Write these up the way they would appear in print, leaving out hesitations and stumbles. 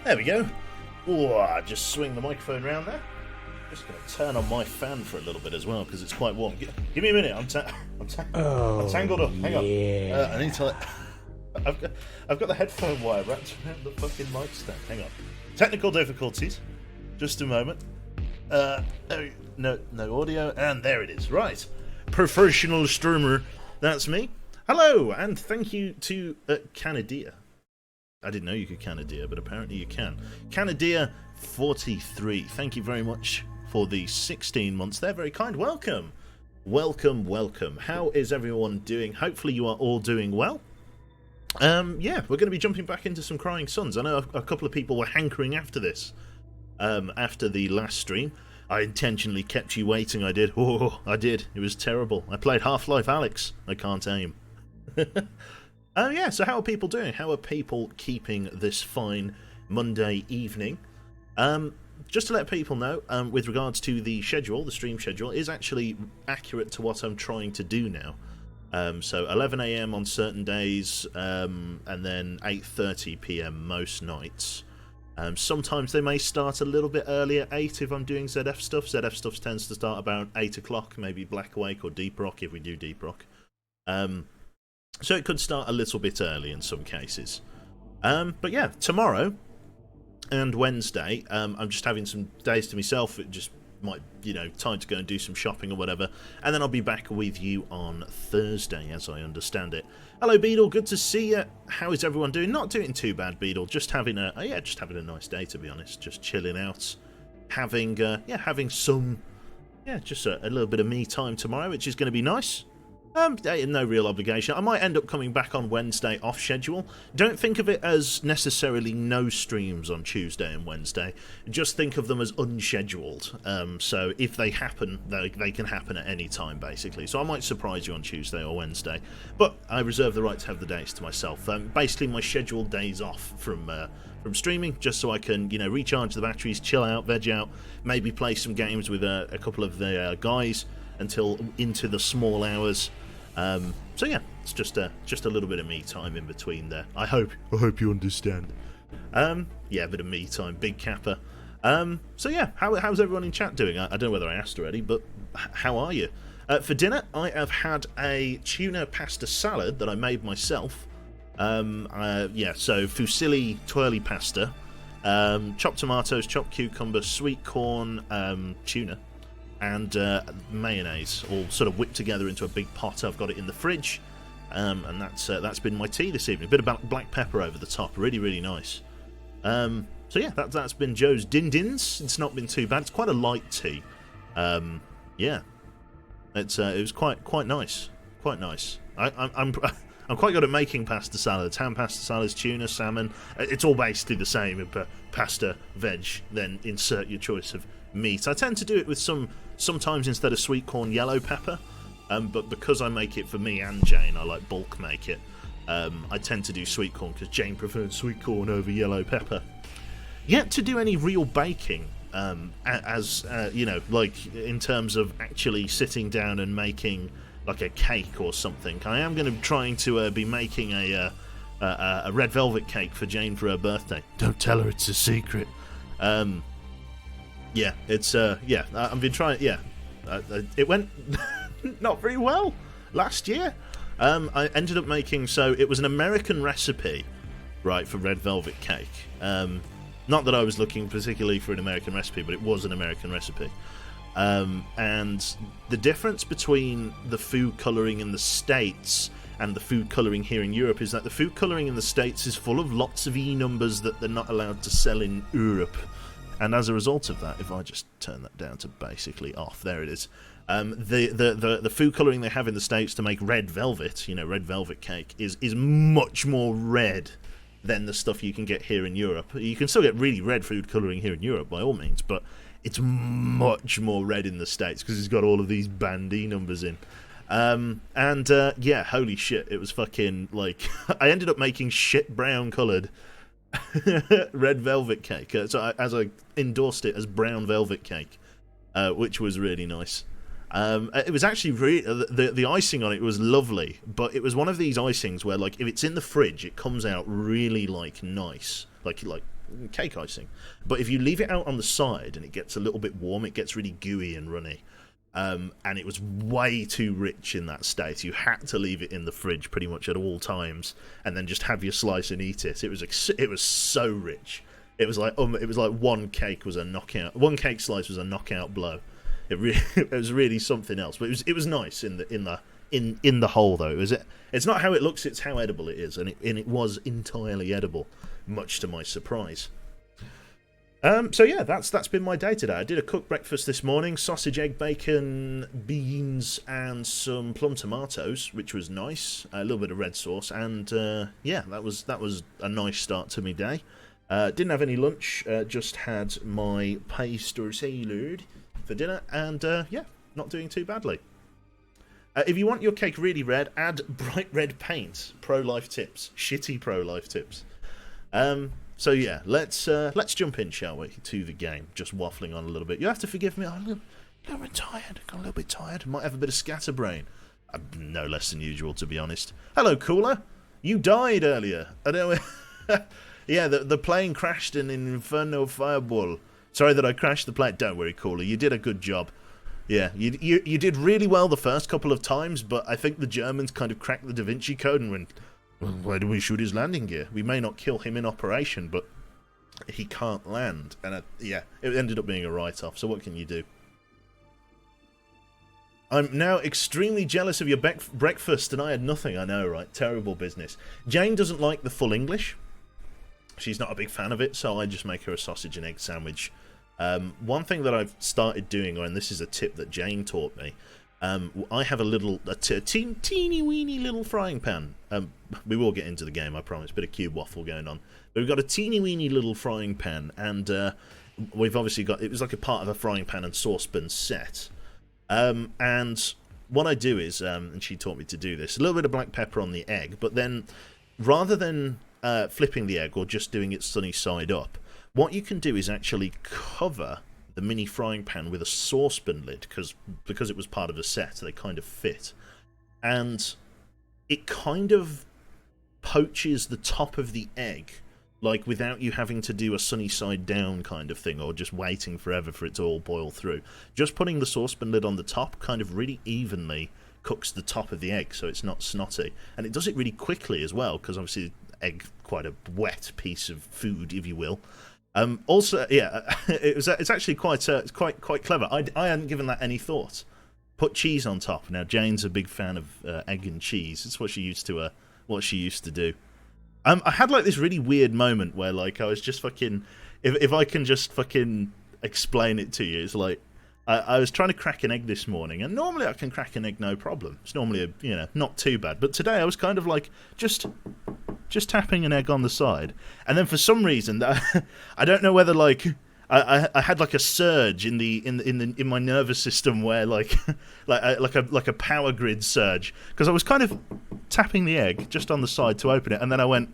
There we go. Oh, just swing the microphone around there. Just going to turn on my fan for a little bit as well because it's quite warm. Give me a minute. I'm tangled up. Hang on. I need to. I've got the headphone wire wrapped around the fucking mic stand. Hang on. Technical difficulties. Just a moment. No audio, and there it is. Right, professional streamer. That's me. Hello, and thank you to Canadia. I didn't know you could Canadia, but apparently you can. Canadia 43. Thank you very much for the 16 months. They're very kind. Welcome. Welcome. How is everyone doing? Hopefully you are all doing well. Yeah, we're going to be jumping back into some Crying Suns. I know a couple of people were hankering after this. After the last stream. I intentionally kept you waiting, I did. Oh, I did. It was terrible. I played Half-Life Alyx. I can't aim. Yeah, so how are people doing? How are people keeping this fine Monday evening? Just to let people know, with regards to the schedule, the stream schedule is actually accurate to what I'm trying to do now. So 11 AM on certain days, and then 8:30 PM most nights. Sometimes they may start a little bit earlier, 8 if I'm doing ZF stuff. ZF stuff tends to start about 8 o'clock, maybe Black Wake or Deep Rock if we do Deep Rock. So it could start a little bit early in some cases. But yeah, tomorrow and Wednesday, I'm just having some days to myself. It just might, time to go and do some shopping or whatever. And then I'll be back with you on Thursday, as I understand it. Hello, Beadle. Good to see you. How is everyone doing? Not doing too bad, Beadle. Just having a nice day, to be honest. Just chilling out, having some, just a little bit of me time tomorrow, which is going to be nice. No real obligation. I might end up coming back on Wednesday off schedule. Don't think of it as necessarily no streams on Tuesday and Wednesday. Just think of them as unscheduled. So if they happen, they can happen at any time, basically. So I might surprise you on Tuesday or Wednesday. But I reserve the right to have the days to myself. Basically, my scheduled days off from streaming, just so I can, recharge the batteries, chill out, veg out, maybe play some games with a couple of the guys until into the small hours. So yeah, it's just a little bit of me time in between there. I hope you understand. Yeah, a bit of me time, big capper. So yeah, how's everyone in chat doing? I don't know whether I asked already, but how are you? For dinner, I have had a tuna pasta salad that I made myself. Yeah, so fusilli twirly pasta, chopped tomatoes, chopped cucumber, sweet corn, tuna, and mayonnaise, all sort of whipped together into a big pot. I've got it in the fridge, and that's been my tea this evening. A bit of black pepper over the top, really nice. So yeah, that's been Joe's din-dins. It's not been too bad. It's quite a light tea. Yeah, it was quite nice, I'm quite good at making pasta salads, ham pasta salads, tuna, salmon. It's all basically the same, but pasta, veg, then insert your choice of meat. I tend to do it with sometimes instead of sweet corn, yellow pepper, but because I make it for me and Jane, I like bulk make it. I tend to do sweet corn because Jane prefers sweet corn over yellow pepper. Yet to do any real baking, as like in terms of actually sitting down and making like a cake or something. I am going to be trying to be making a red velvet cake for Jane for her birthday. Don't tell her, it's a secret. Yeah, it's I've been trying. Yeah, it went not very well last year. I ended up making, so it was an American recipe, right, for red velvet cake. Not that I was looking particularly for an American recipe, but it was an American recipe. And the difference between the food colouring in the States and the food colouring here in Europe is that the food colouring in the States is full of lots of E numbers that they're not allowed to sell in Europe. And as a result of that, if I just turn that down to basically off, there it is. The food colouring they have in the States to make red velvet, red velvet cake, is much more red than the stuff you can get here in Europe. You can still get really red food colouring here in Europe, by all means, but it's much more red in the States because it's got all of these band E numbers in. Yeah, holy shit, it was fucking, like, I ended up making shit brown coloured red velvet cake. So I endorsed it as brown velvet cake, which was really nice. It was actually the icing on it was lovely, but it was one of these icings where, like, if it's in the fridge, it comes out really, like, nice, like cake icing. But if you leave it out on the side and it gets a little bit warm, it gets really gooey and runny. And it was way too rich in that state. You had to leave it in the fridge pretty much at all times, and then just have your slice and eat it. It was so rich. It was like one cake was a knockout. One cake slice was a knockout blow. It was really something else. But it was nice in the whole though. It's not how it looks, it's how edible it is, and it was entirely edible, much to my surprise. So yeah, that's been my day today. I did a cooked breakfast this morning: sausage, egg, bacon, beans, and some plum tomatoes, which was nice. A little bit of red sauce, and yeah, that was a nice start to my day. Didn't have any lunch. Just had my pasta salad for dinner, and yeah, not doing too badly. If you want your cake really red, add bright red paint. Pro-life tips. Shitty pro-life tips. So yeah, let's jump in, shall we, to the game. Just waffling on a little bit. You have to forgive me. I'm a little bit tired. Got a little bit tired. Might have a bit of scatterbrain. No less than usual, to be honest. Hello, Cooler. You died earlier. I know. Yeah, the plane crashed in an Inferno fireball. Sorry that I crashed the plane. Don't worry, Cooler. You did a good job. Yeah, you did really well the first couple of times, but I think the Germans kind of cracked the Da Vinci Code and went, well, why do we shoot his landing gear? We may not kill him in operation, but he can't land. And yeah, it ended up being a write-off, so what can you do? I'm now extremely jealous of your breakfast, and I had nothing. I know, right? Terrible business. Jane doesn't like the full English. She's not a big fan of it, so I just make her a sausage and egg sandwich. One thing that I've started doing, and this is a tip that Jane taught me, I have a teeny weeny little frying pan. We will get into the game, I promise. Bit of cube waffle going on. But we've got a teeny weeny little frying pan, and we've obviously got, it was like a part of a frying pan and saucepan set. And what I do is, and she taught me to do this, a little bit of black pepper on the egg, but then rather than flipping the egg or just doing it sunny side up, what you can do is actually cover the mini frying pan with a saucepan lid, because it was part of the set, they kind of fit, and it kind of poaches the top of the egg, like without you having to do a sunny side down kind of thing, or just waiting forever for it to all boil through. Just putting the saucepan lid on the top kind of really evenly cooks the top of the egg, so it's not snotty, and it does it really quickly as well, because obviously egg, quite a wet piece of food, if you will. Also, yeah, it's actually quite clever. I hadn't given that any thought. Put cheese on top. Now Jane's a big fan of egg and cheese. It's what she used to do. I had like this really weird moment where like I was just fucking, if I can just fucking explain it to you, it's like I was trying to crack an egg this morning, and normally I can crack an egg no problem. It's normally not too bad, but today I was kind of like just tapping an egg on the side, and then for some reason I don't know whether like I had like a surge in my nervous system where like a power grid surge, because I was kind of tapping the egg just on the side to open it, and then I went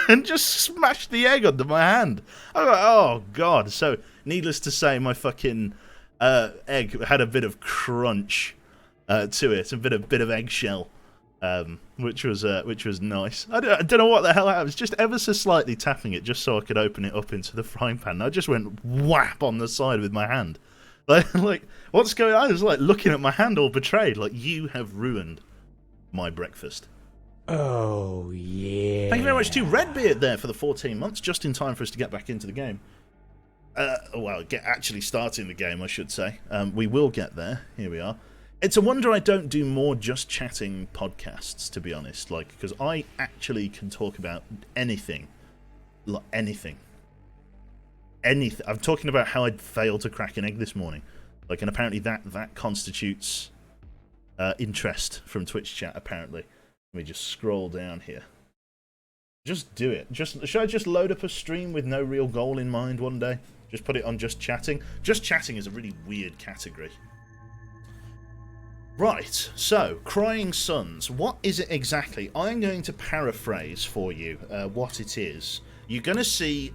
and just smashed the egg under my hand. I was like, oh god. So needless to say, my fucking egg had a bit of crunch to it, a bit of eggshell. Which was nice. I don't know what the hell I was just ever so slightly tapping it just so I could open it up into the frying pan. I just went whap on the side with my hand. Like what's going on? I was like looking at my hand all betrayed. Like, you have ruined my breakfast. Oh yeah. Thank you very much to Redbeard there for the 14 months, just in time for us to get back into the game. Well, actually starting the game, I should say. We will get there. Here we are. It's a wonder I don't do more just chatting podcasts, to be honest. Like, because I actually can talk about anything, like anything. I'm talking about how I failed to crack an egg this morning, like, and apparently that constitutes interest from Twitch chat. Apparently, let me just scroll down here. Just do it. Should I just load up a stream with no real goal in mind one day? Just put it on just chatting. Just chatting is a really weird category. Right, so, Crying Sons, what is it exactly? I'm going to paraphrase for you what it is. You're going to see,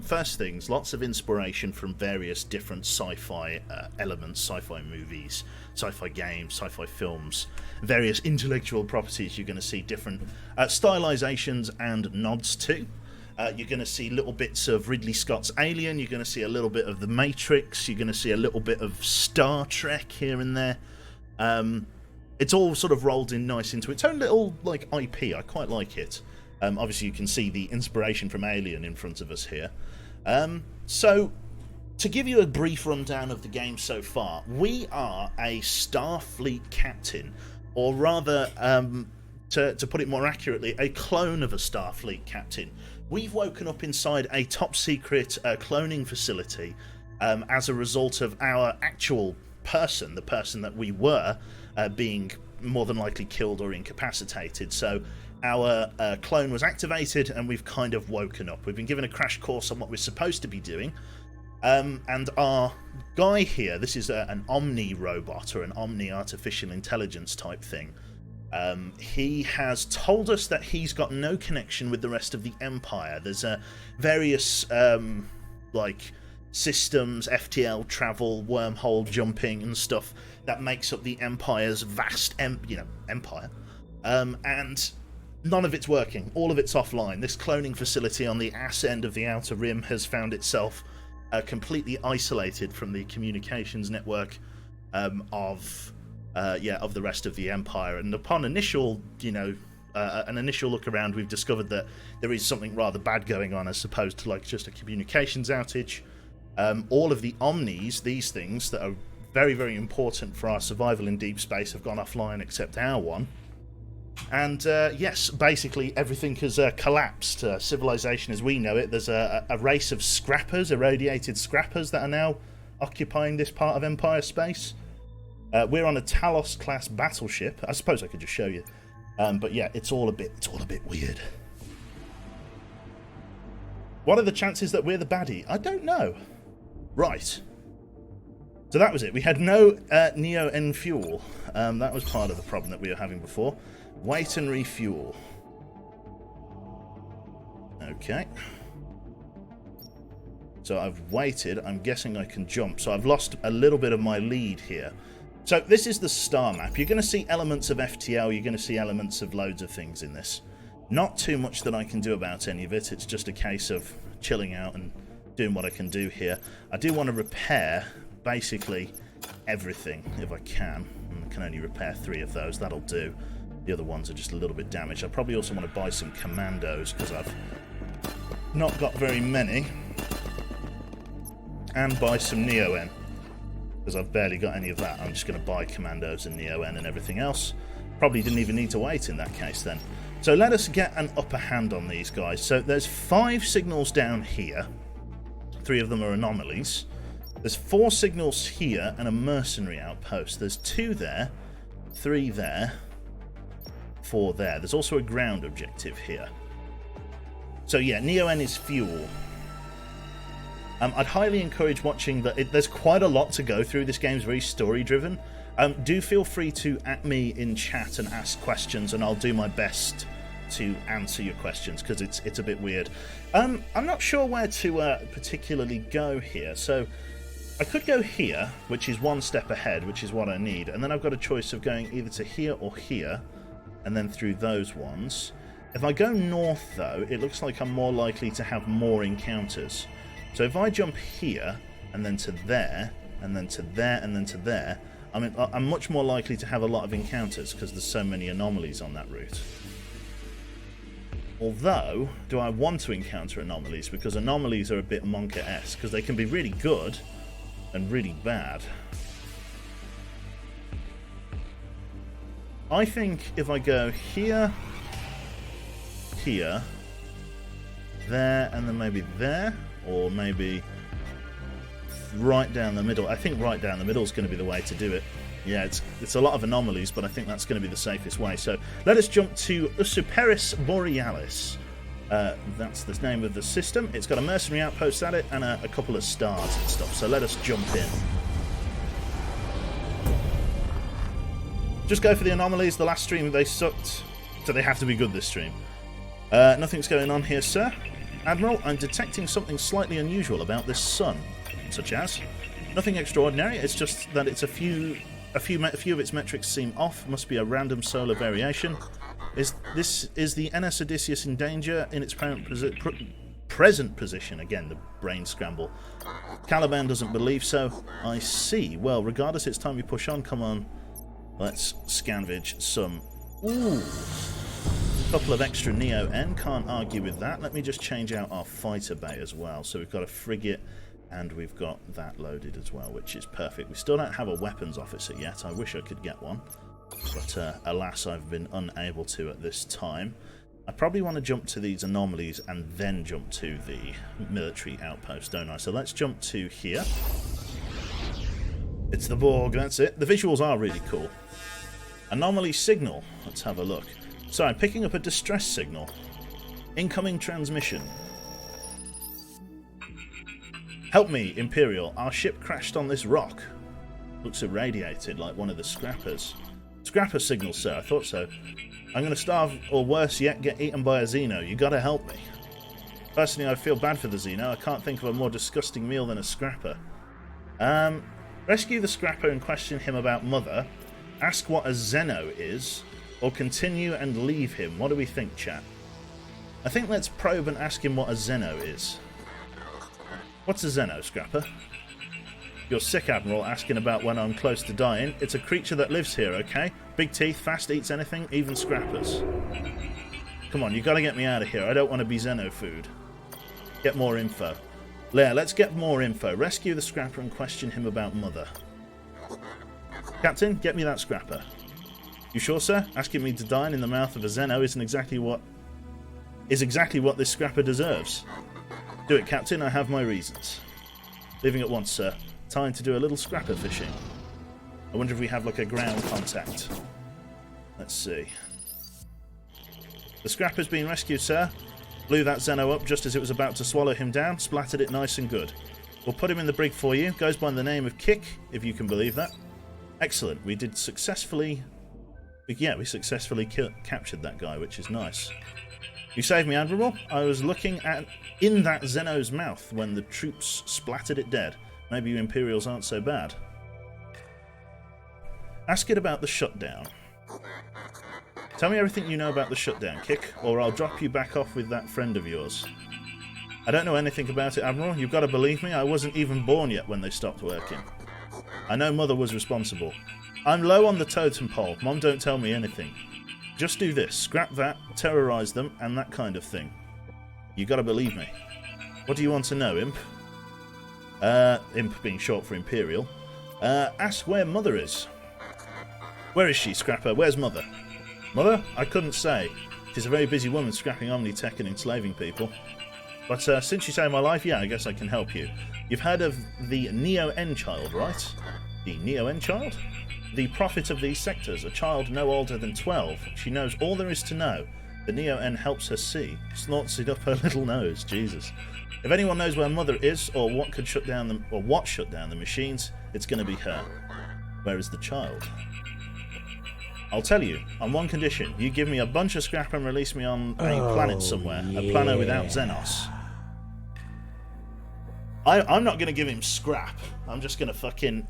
first things, lots of inspiration from various different sci-fi elements, sci-fi movies, sci-fi games, sci-fi films, various intellectual properties you're going to see different stylizations and nods to. You're going to see little bits of Ridley Scott's Alien. You're going to see a little bit of The Matrix. You're going to see a little bit of Star Trek here and there. It's all sort of rolled in nice into its own little like IP. I quite like it. Obviously, you can see the inspiration from Alien in front of us here. So, to give you a brief rundown of the game so far, we are a Starfleet captain, or rather, to put it more accurately, a clone of a Starfleet captain. We've woken up inside a top-secret cloning facility as a result of our actual person, the person that we were, being more than likely killed or incapacitated. So our clone was activated and we've kind of woken up. We've been given a crash course on what we're supposed to be doing. And our guy here, this is an Omni robot or an Omni artificial intelligence type thing. He has told us that he's got no connection with the rest of the Empire. There's various like systems, FTL travel, wormhole jumping and stuff that makes up the Empire's vast empire. And none of it's working. All of it's offline. This cloning facility on the ass end of the Outer Rim has found itself completely isolated from the communications network of the rest of the Empire. And upon initial, an initial look around, we've discovered that there is something rather bad going on as opposed to like just a communications outage. All of the Omnis, these things that are very, very important for our survival in deep space, have gone offline except our one. And yes, basically everything has collapsed. Civilization as we know it, there's a race of scrappers, irradiated scrappers, that are now occupying this part of Empire space. We're on a Talos-class battleship. I suppose I could just show you. But yeah, it's all a bit weird. What are the chances that we're the baddie? I don't know. Right. So that was it. We had no Neo-N fuel. That was part of the problem that we were having before. Wait and refuel. Okay. So I've waited. I'm guessing I can jump. So I've lost a little bit of my lead here. So this is the star map. You're going to see elements of FTL. You're going to see elements of loads of things in this. Not too much that I can do about any of it. It's just a case of chilling out and doing what I can do here. I do want to repair basically everything if I can. I can only repair 3 of those. That'll do. The other ones are just a little bit damaged. I probably also want to buy some commandos because I've not got very many. And buy some Neo-N because I've barely got any of that. I'm just going to buy commandos and Neo-N and everything else. Probably didn't even need to wait in that case then. So let us get an upper hand on these guys. So there's 5 signals down here. 3 of them are anomalies. There's 4 signals here and a mercenary outpost. There's 2 there, 3 there, 4 there. There's also a ground objective here. So yeah, Neo-N is fuel. I'd highly encourage watching that. There's quite a lot to go through. This game's very story-driven. Do feel free to at me in chat and ask questions, and I'll do my best to answer your questions because it's a bit weird. I'm not sure where to particularly go here. So I could go here, which is 1 step ahead, which is what I need, and then I've got a choice of going either to here or here, and then through those ones. If I go north, though, it looks like I'm more likely to have more encounters. So if I jump here, and then to there, and then to there, and then to there, I mean, I'm much more likely to have a lot of encounters because there's so many anomalies on that route. Although, do I want to encounter anomalies? Because anomalies are a bit Monka-esque, because they can be really good and really bad. I think if I go here, here, there, and then maybe there, or maybe right down the middle. I think right down the middle is going to be the way to do it. Yeah, it's a lot of anomalies, but I think that's going to be the safest way. So let us jump to Usuperis Borealis. That's the name of the system. It's got a mercenary outpost at it and a couple of stars and stuff. So let us jump in. Just go for the anomalies. The last stream they sucked, so they have to be good this stream. Nothing's going on here, sir. Admiral, I'm detecting something slightly unusual about this sun. Such as? Nothing extraordinary, it's just that it's a few of its metrics seem off. Must be a random solar variation. Is the NS Odysseus in danger in its present position. Again, the brain scramble. Caliban doesn't believe so. I see. Well, regardless, it's time we push on. Come on. Let's scavenge some... Ooh. Couple of extra Neo-N. Can't argue with that. Let me just change out our fighter bay as well. So we've got a frigate and we've got that loaded as well, which is perfect. We still don't have a weapons officer yet. I wish I could get one. But alas, I've been unable to at this time. I probably want to jump to these anomalies and then jump to the military outpost, don't I? So let's jump to here. It's the Borg, that's it. The visuals are really cool. Anomaly signal. Let's have a look. So I'm picking up a distress signal. Incoming transmission. Help me, Imperial. Our ship crashed on this rock. Looks irradiated like one of the scrappers. Scrapper signal, sir. I thought so. I'm going to starve, or worse yet, get eaten by a Xeno. You got to help me. Personally, I feel bad for the Xeno. I can't think of a more disgusting meal than a scrapper. Rescue the scrapper and question him about Mother. Ask what a Xeno is, or continue and leave him. What do we think, chat? I think let's probe and ask him what a Xeno is. What's a Xeno, Scrapper? You're sick, Admiral, asking about when I'm close to dying. It's a creature that lives here, okay? Big teeth, fast, eats anything, even scrappers. Come on, you gotta get me out of here. I don't want to be Xeno food. Get more info. Leia, let's get more info. Rescue the scrapper and question him about Mother. Captain, get me that scrapper. You sure, sir? Asking me to dine in the mouth of a Xeno isn't exactly what this scrapper deserves. Do it, Captain. I have my reasons. Leaving at once, sir. Time to do a little scrapper fishing. I wonder if we have like a ground contact. Let's see. The scrapper's been rescued, sir. Blew that Xeno up just as it was about to swallow him down. Splattered it nice and good. We'll put him in the brig for you. Goes by the name of Kick, if you can believe that. Excellent. We did successfully... Yeah, we successfully captured that guy, which is nice. You saved me, Admiral. I was looking in that Xeno's mouth when the troops splattered it dead. Maybe you Imperials aren't so bad. Ask it about the shutdown. Tell me everything you know about the shutdown, Kick, or I'll drop you back off with that friend of yours. I don't know anything about it, Admiral. You've got to believe me, I wasn't even born yet when they stopped working. I know Mother was responsible. I'm low on the totem pole. Mom don't tell me anything. Just do this. Scrap that, terrorize them, and that kind of thing. You got to believe me. What do you want to know, Imp? Imp being short for Imperial. Ask where Mother is. Where is she, Scrapper? Where's Mother? Mother? I couldn't say. She's a very busy woman scrapping Omnitech and enslaving people. But since you saved my life, yeah, I guess I can help you. You've heard of the Neo-N child, right? The Neo-N child? The prophet of these sectors, a child no older than 12. She knows all there is to know. The Neo-N helps her see. Snorts it up her little nose. Jesus. If anyone knows where Mother is, or what could shut down the machines, it's going to be her. Where is the child? I'll tell you, on one condition. You give me a bunch of scrap and release me on a planet somewhere. Yeah. A planet without Xenos. I'm not going to give him scrap. I'm just going to fucking...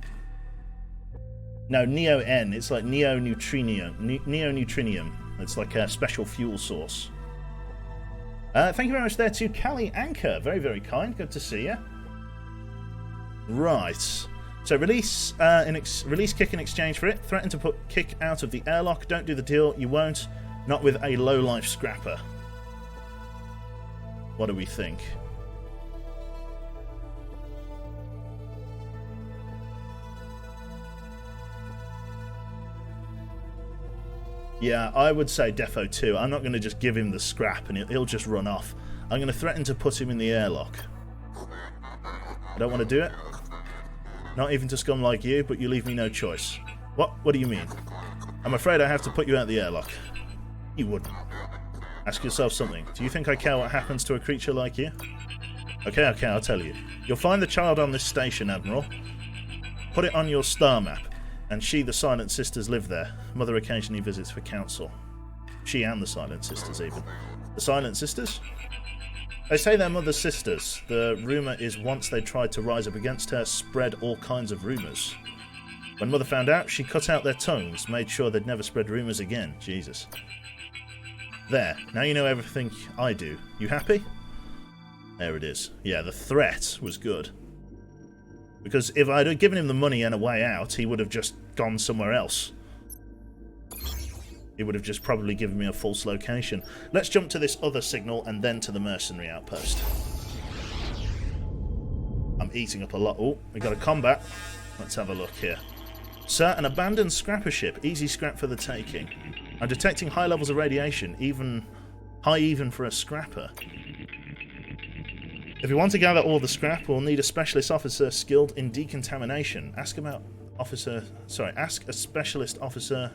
No, Neo-N. It's like Neo-Neutrinium. Neo-Neutrinium. It's like a special fuel source. Thank you very much there to Callie Anchor. Very, very kind. Good to see you. Right. So release Kick in exchange for it. Threaten to put Kick out of the airlock. Don't do the deal. You won't. Not with a low-life scrapper. What do we think? Yeah, I would say Defo 2. I'm not going to just give him the scrap and he'll just run off. I'm going to threaten to put him in the airlock. I don't want to do it. Not even to scum like you, but you leave me no choice. What do you mean? I'm afraid I have to put you out the airlock. You wouldn't. Ask yourself something. Do you think I care what happens to a creature like you? Okay, I'll tell you. You'll find the child on this station, Admiral. Put it on your star map. And she, the Silent Sisters, live there. Mother occasionally visits for counsel. She and the Silent Sisters, even. The Silent Sisters? They say they're Mother's sisters. The rumour is once they tried to rise up against her, spread all kinds of rumours. When Mother found out, she cut out their tongues, made sure they'd never spread rumours again. Jesus. There. Now you know everything I do. You happy? There it is. Yeah, the threat was good. Because if I'd have given him the money and a way out, he would have just gone somewhere else. He would have just probably given me a false location. Let's jump to this other signal and then to the mercenary outpost. I'm eating up a lot. Oh, we got a combat. Let's have a look here. Sir, an abandoned scrapper ship. Easy scrap for the taking. I'm detecting high levels of radiation, even for a scrapper. If we want to gather all the scrap, we'll need a specialist officer skilled in decontamination. Ask a specialist officer.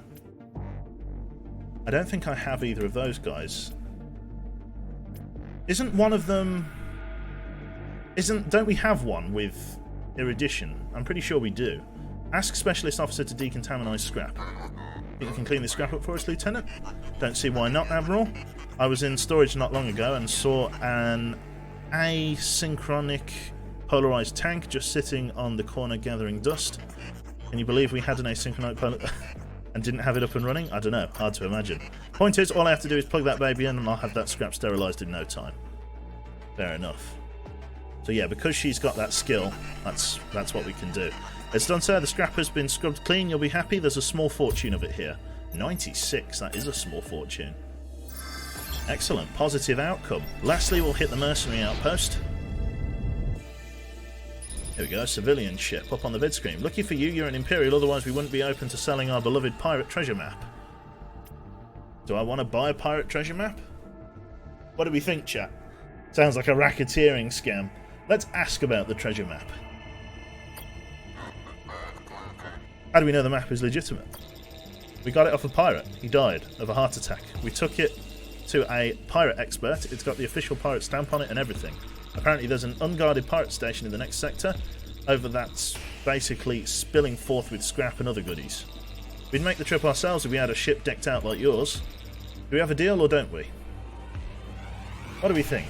I don't think I have either of those guys. Isn't one of them... Don't we have one with erudition? I'm pretty sure we do. Ask specialist officer to decontaminate scrap. Think you can clean this scrap up for us, Lieutenant? Don't see why not, Admiral. I was in storage not long ago and saw an asynchronic polarized tank just sitting on the corner gathering dust. Can you believe we had an asynchronic and didn't have it up and running? I don't know. Hard to imagine. Point is, all I have to do is plug that baby in and I'll have that scrap sterilized in no time. Fair enough. So yeah, because she's got that skill, that's what we can do. It's done, sir. The scrap has been scrubbed clean. You'll be happy. There's a small fortune of it here. 96. That is a small fortune. Excellent. Positive outcome. Lastly, we'll hit the mercenary outpost. Here we go. Civilian ship up on the vid screen. Lucky for you, you're an Imperial. Otherwise, we wouldn't be open to selling our beloved pirate treasure map. Do I want to buy a pirate treasure map? What do we think, chat? Sounds like a racketeering scam. Let's ask about the treasure map. How do we know the map is legitimate? We got it off a pirate. He died of a heart attack. We took it to a pirate expert. It's got the official pirate stamp on it and everything. Apparently there's an unguarded pirate station in the next sector. Over that's basically spilling forth with scrap and other goodies. We'd make the trip ourselves if we had a ship decked out like yours. Do we have a deal or don't we? What do we think?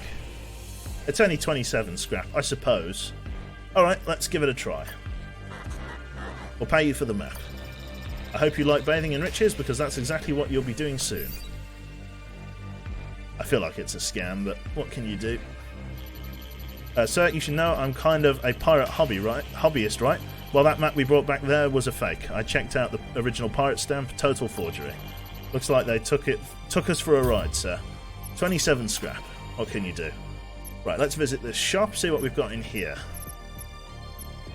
It's only 27 scrap, I suppose. Alright, let's give it a try. We'll pay you for the map. I hope you like bathing in riches, because that's exactly what you'll be doing soon. I feel like it's a scam, but what can you do? Sir, you should know I'm kind of a pirate hobbyist, right? Well, that map we brought back there was a fake. I checked out the original pirate stamp, total forgery. Looks like they took us for a ride, sir. 27 scrap. What can you do? Right, let's visit this shop, see what we've got in here.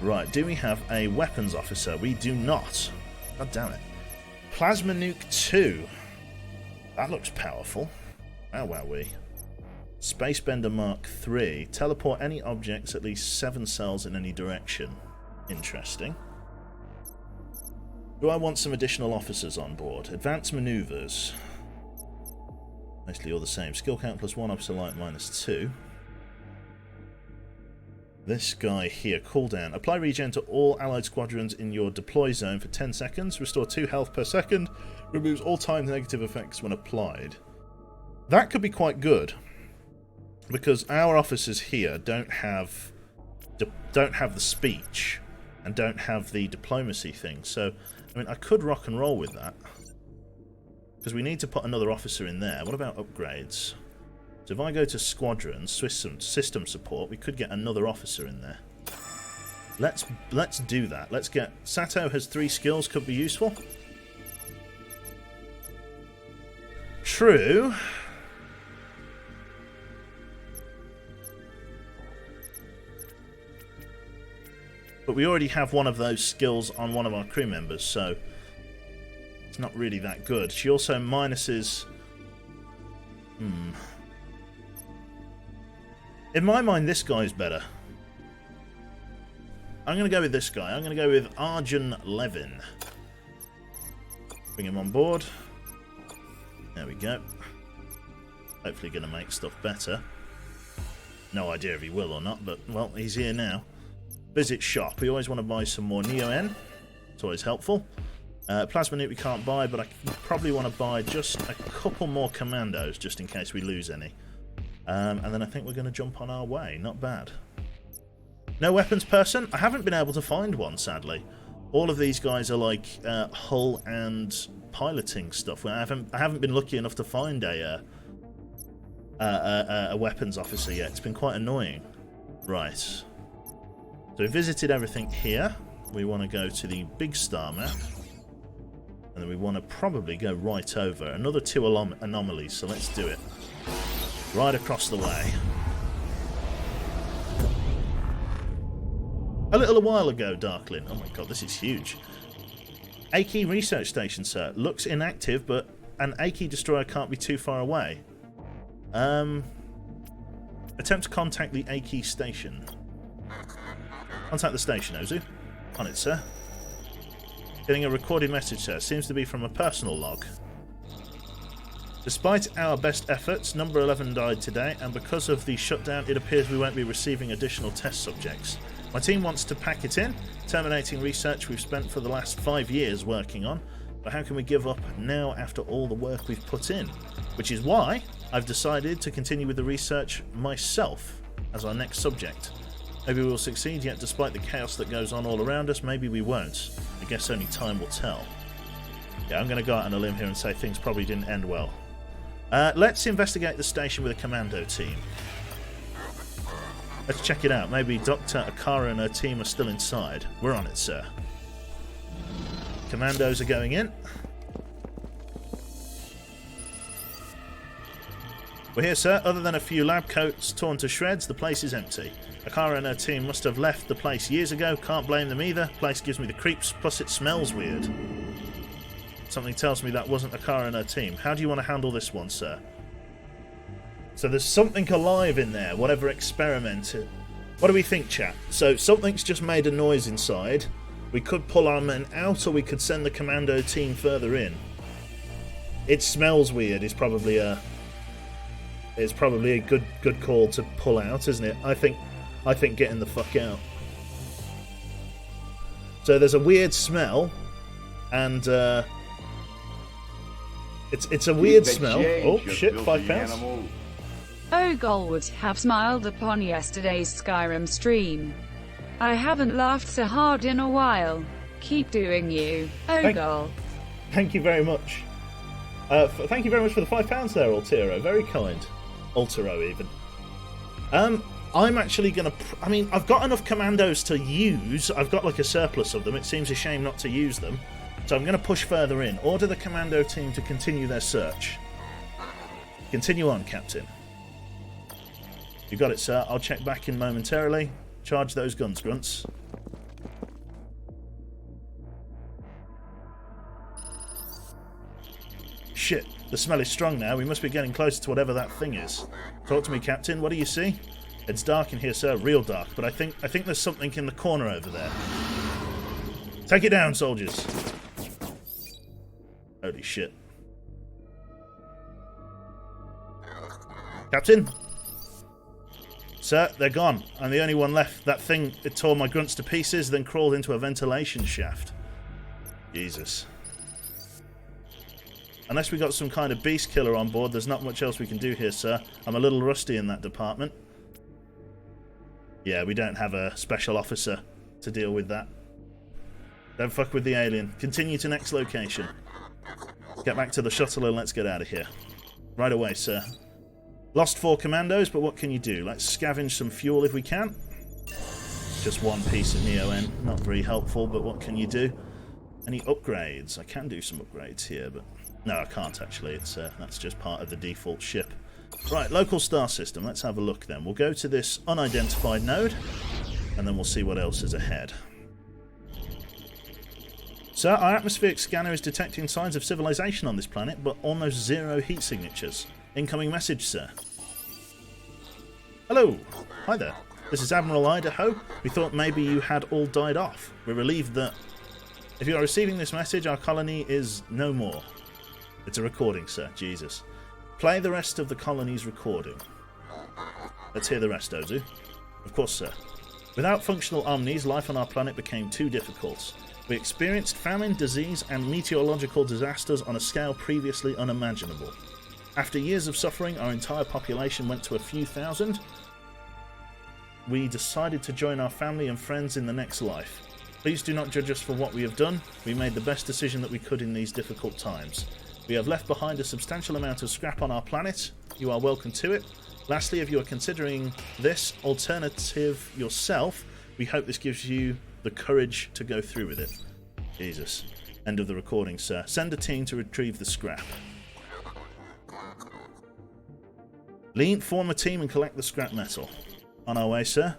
Right, do we have a weapons officer? We do not. God damn it. Plasma Nuke 2. That looks powerful. Wow, wowee. Spacebender Mark 3. Teleport any objects at least 7 cells in any direction. Interesting. Do I want some additional officers on board? Advanced maneuvers. Mostly all the same. Skill count +1, officer light -2. This guy here, cooldown. Apply regen to all allied squadrons in your deploy zone for 10 seconds. Restore 2 health per second. Removes all timed negative effects when applied. That could be quite good, because our officers here don't have the speech and don't have the diplomacy thing. So, I mean, I could rock and roll with that, because we need to put another officer in there. What about upgrades? So if I go to squadrons, system support, we could get another officer in there. Let's do that. Let's get... Sato has 3 skills, could be useful. True. But we already have one of those skills on one of our crew members, so it's not really that good. She also minuses... In my mind, this guy's better. I'm going to go with this guy. I'm going to go with Arjun Levin. Bring him on board. There we go. Hopefully going to make stuff better. No idea if he will or not, but, well, he's here now. Visit shop. We always want to buy some more Neo-N. It's always helpful. Plasma Nuke we can't buy, but I probably want to buy just a couple more commandos, just in case we lose any. And then I think we're going to jump on our way. Not bad. No weapons person? I haven't been able to find one, sadly. All of these guys are like hull and piloting stuff. I haven't been lucky enough to find a a weapons officer yet. It's been quite annoying. Right. So we visited everything here. We want to go to the big star map. And then we want to probably go right over. Another 2 anomalies, so let's do it. Right across the way. A little while ago, Darklin. Oh my god, this is huge. Aki research station, sir. Looks inactive, but an Aki destroyer can't be too far away. Attempt to contact the Aki station. Contact the station, Ozu. On it, sir. Getting a recorded message, sir. Seems to be from a personal log. Despite our best efforts, number 11 died today, and because of the shutdown, it appears we won't be receiving additional test subjects. My team wants to pack it in, terminating research we've spent for the last 5 years working on, but how can we give up now after all the work we've put in? Which is why I've decided to continue with the research myself as our next subject. Maybe we'll succeed, yet despite the chaos that goes on all around us, maybe we won't. I guess only time will tell. Yeah, I'm going to go out on a limb here and say things probably didn't end well. Let's investigate the station with a commando team. Let's check it out. Maybe Dr. Akara and her team are still inside. We're on it, sir. Commandos are going in. We're here, sir. Other than a few lab coats torn to shreds, the place is empty. Akara and her team must have left the place years ago. Can't blame them either. Place gives me the creeps, plus it smells weird. Something tells me that wasn't Akara and her team. How do you want to handle this one, sir? So there's something alive in there, whatever experiment. What do we think, chat? So something's just made a noise inside. We could pull our men out, or we could send the commando team further in. It smells weird. It's probably a good call to pull out, isn't it? I think getting the fuck out. So there's a weird smell, and it's a weird smell. Oh shit! £5. Ogol would have smiled upon yesterday's Skyrim stream. I haven't laughed so hard in a while. Keep doing you, Ogol. Thank you very much. Thank you very much for the £5 there, Altero. Very kind. Altero, even. I'm actually going to... I mean, I've got enough commandos to use. I've got like a surplus of them. It seems a shame not to use them. So I'm going to push further in. Order the commando team to continue their search. Continue on, Captain. You got it, sir. I'll check back in momentarily. Charge those guns, grunts. Shit, the smell is strong now. We must be getting closer to whatever that thing is. Talk to me, Captain. What do you see? It's dark in here, sir. Real dark. But I think there's something in the corner over there. Take it down, soldiers. Holy shit. Captain? Sir, they're gone. I'm the only one left. That thing, it tore my grunts to pieces, then crawled into a ventilation shaft. Jesus. Unless we got some kind of beast killer on board, there's not much else we can do here, sir. I'm a little rusty in that department. Yeah, we don't have a special officer to deal with that. Don't fuck with the alien. Continue to next location. Get back to the shuttle and let's get out of here. Right away, sir. Lost 4 commandos, but what can you do? Let's scavenge some fuel if we can. Just one piece of Neo-N. Not very helpful, but what can you do? Any upgrades? I can do some upgrades here, but... No, I can't actually. It's that's just part of the default ship. Right, local star system. Let's have a look then. We'll go to this unidentified node, and then we'll see what else is ahead. Sir, our atmospheric scanner is detecting signs of civilization on this planet, but almost 0 heat signatures. Incoming message, sir. Hello. Hi there. This is Admiral Idaho. We thought maybe you had all died off. We're relieved that... If you are receiving this message, our colony is no more. It's a recording, sir. Jesus. Play the rest of the colony's recording. Let's hear the rest, Ozu. Of course, sir. Without functional omnis, life on our planet became too difficult. We experienced famine, disease, and meteorological disasters on a scale previously unimaginable. After years of suffering, our entire population went to a few thousand. We decided to join our family and friends in the next life. Please do not judge us for what we have done. We made the best decision that we could in these difficult times. We have left behind a substantial amount of scrap on our planet. you are welcome to it. Lastly, if you are considering this alternative yourself, we hope this gives you the courage to go through with it. Jesus. End of the recording, sir. Send a team to retrieve the scrap. Lean, form a team and collect the scrap metal. On our way, sir.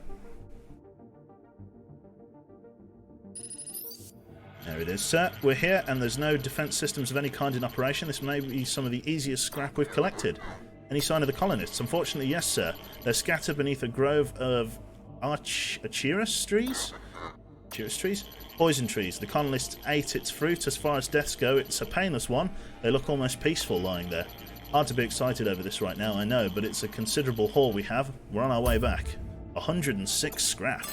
There it is, sir. We're here, and there's no defense systems of any kind in operation. This may be some of the easiest scrap we've collected. Any sign of the colonists? Unfortunately, yes, sir. They're scattered beneath a grove of Archirus trees? Archirus trees? Poison trees. The colonists ate its fruit. As far as deaths go, it's a painless one. They look almost peaceful lying there. Hard to be excited over this right now, I know, but it's a considerable haul we have. We're on our way back. 106 scrap.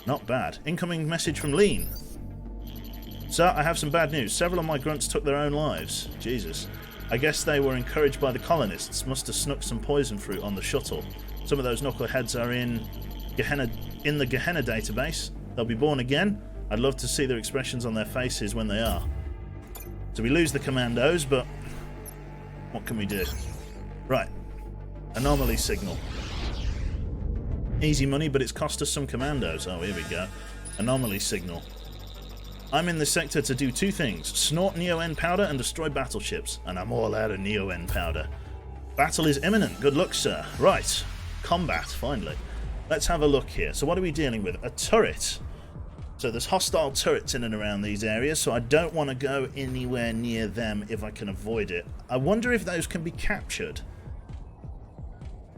Not bad. Incoming message from Lean. Sir, I have some bad news. Several of my grunts took their own lives. Jesus. I guess they were encouraged by the colonists. Must have snuck some poison fruit on the shuttle. Some of those knuckleheads are in the Gehenna database. They'll be born again. I'd love to see their expressions on their faces when they are. So we lose the commandos, but what can we do? Right. Anomaly signal. Easy money, but it's cost us some commandos. Oh, here we go. Anomaly signal. I'm in this sector to do two things. Snort Neo-N powder and destroy battleships. And I'm all out of Neo-N powder. Battle is imminent. Good luck, sir. Right. Combat, finally. Let's have a look here. So what are we dealing with? A turret. So there's hostile turrets in and around these areas, so I don't want to go anywhere near them if I can avoid it. I wonder if those can be captured.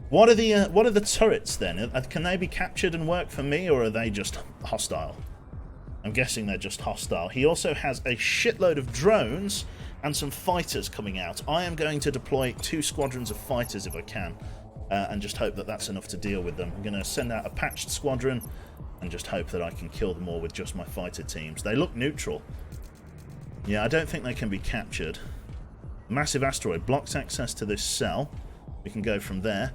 What are the turrets then? Can they be captured and work for me, or are they just hostile? I'm guessing they're just hostile. He also has a shitload of drones and some fighters coming out. I am going to deploy 2 squadrons of fighters if I can, and just hope that that's enough to deal with them. I'm going to send out a patched squadron and just hope that I can kill them all with just my fighter teams. They look neutral. Yeah, I don't think they can be captured. Massive asteroid blocks access to this cell. We can go from there.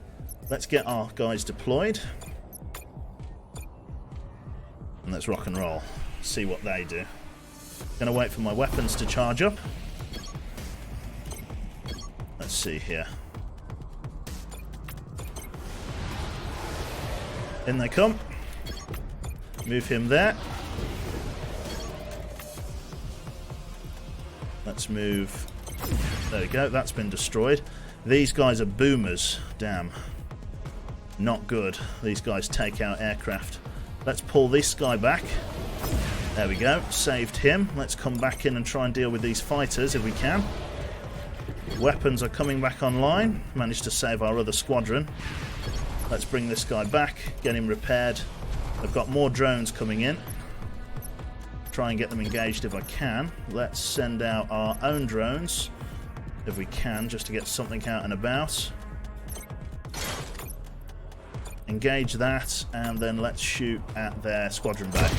Let's get our guys deployed. And let's rock and roll. See what they do. Gonna wait for my weapons to charge up. Let's see here. In they come. Move him there. Let's move. There we go. That's been destroyed. These guys are boomers. Damn. Not good. These guys take out aircraft. Let's pull this guy back. There we go. Saved him. Let's come back in and try and deal with these fighters if we can. Weapons are coming back online. Managed to save our other squadron. Let's bring this guy back. Get him repaired. I've got more drones coming in. Try and get them engaged if I can. Let's send out our own drones if we can, just to get something out and about. Engage that, and then let's shoot at their squadron back.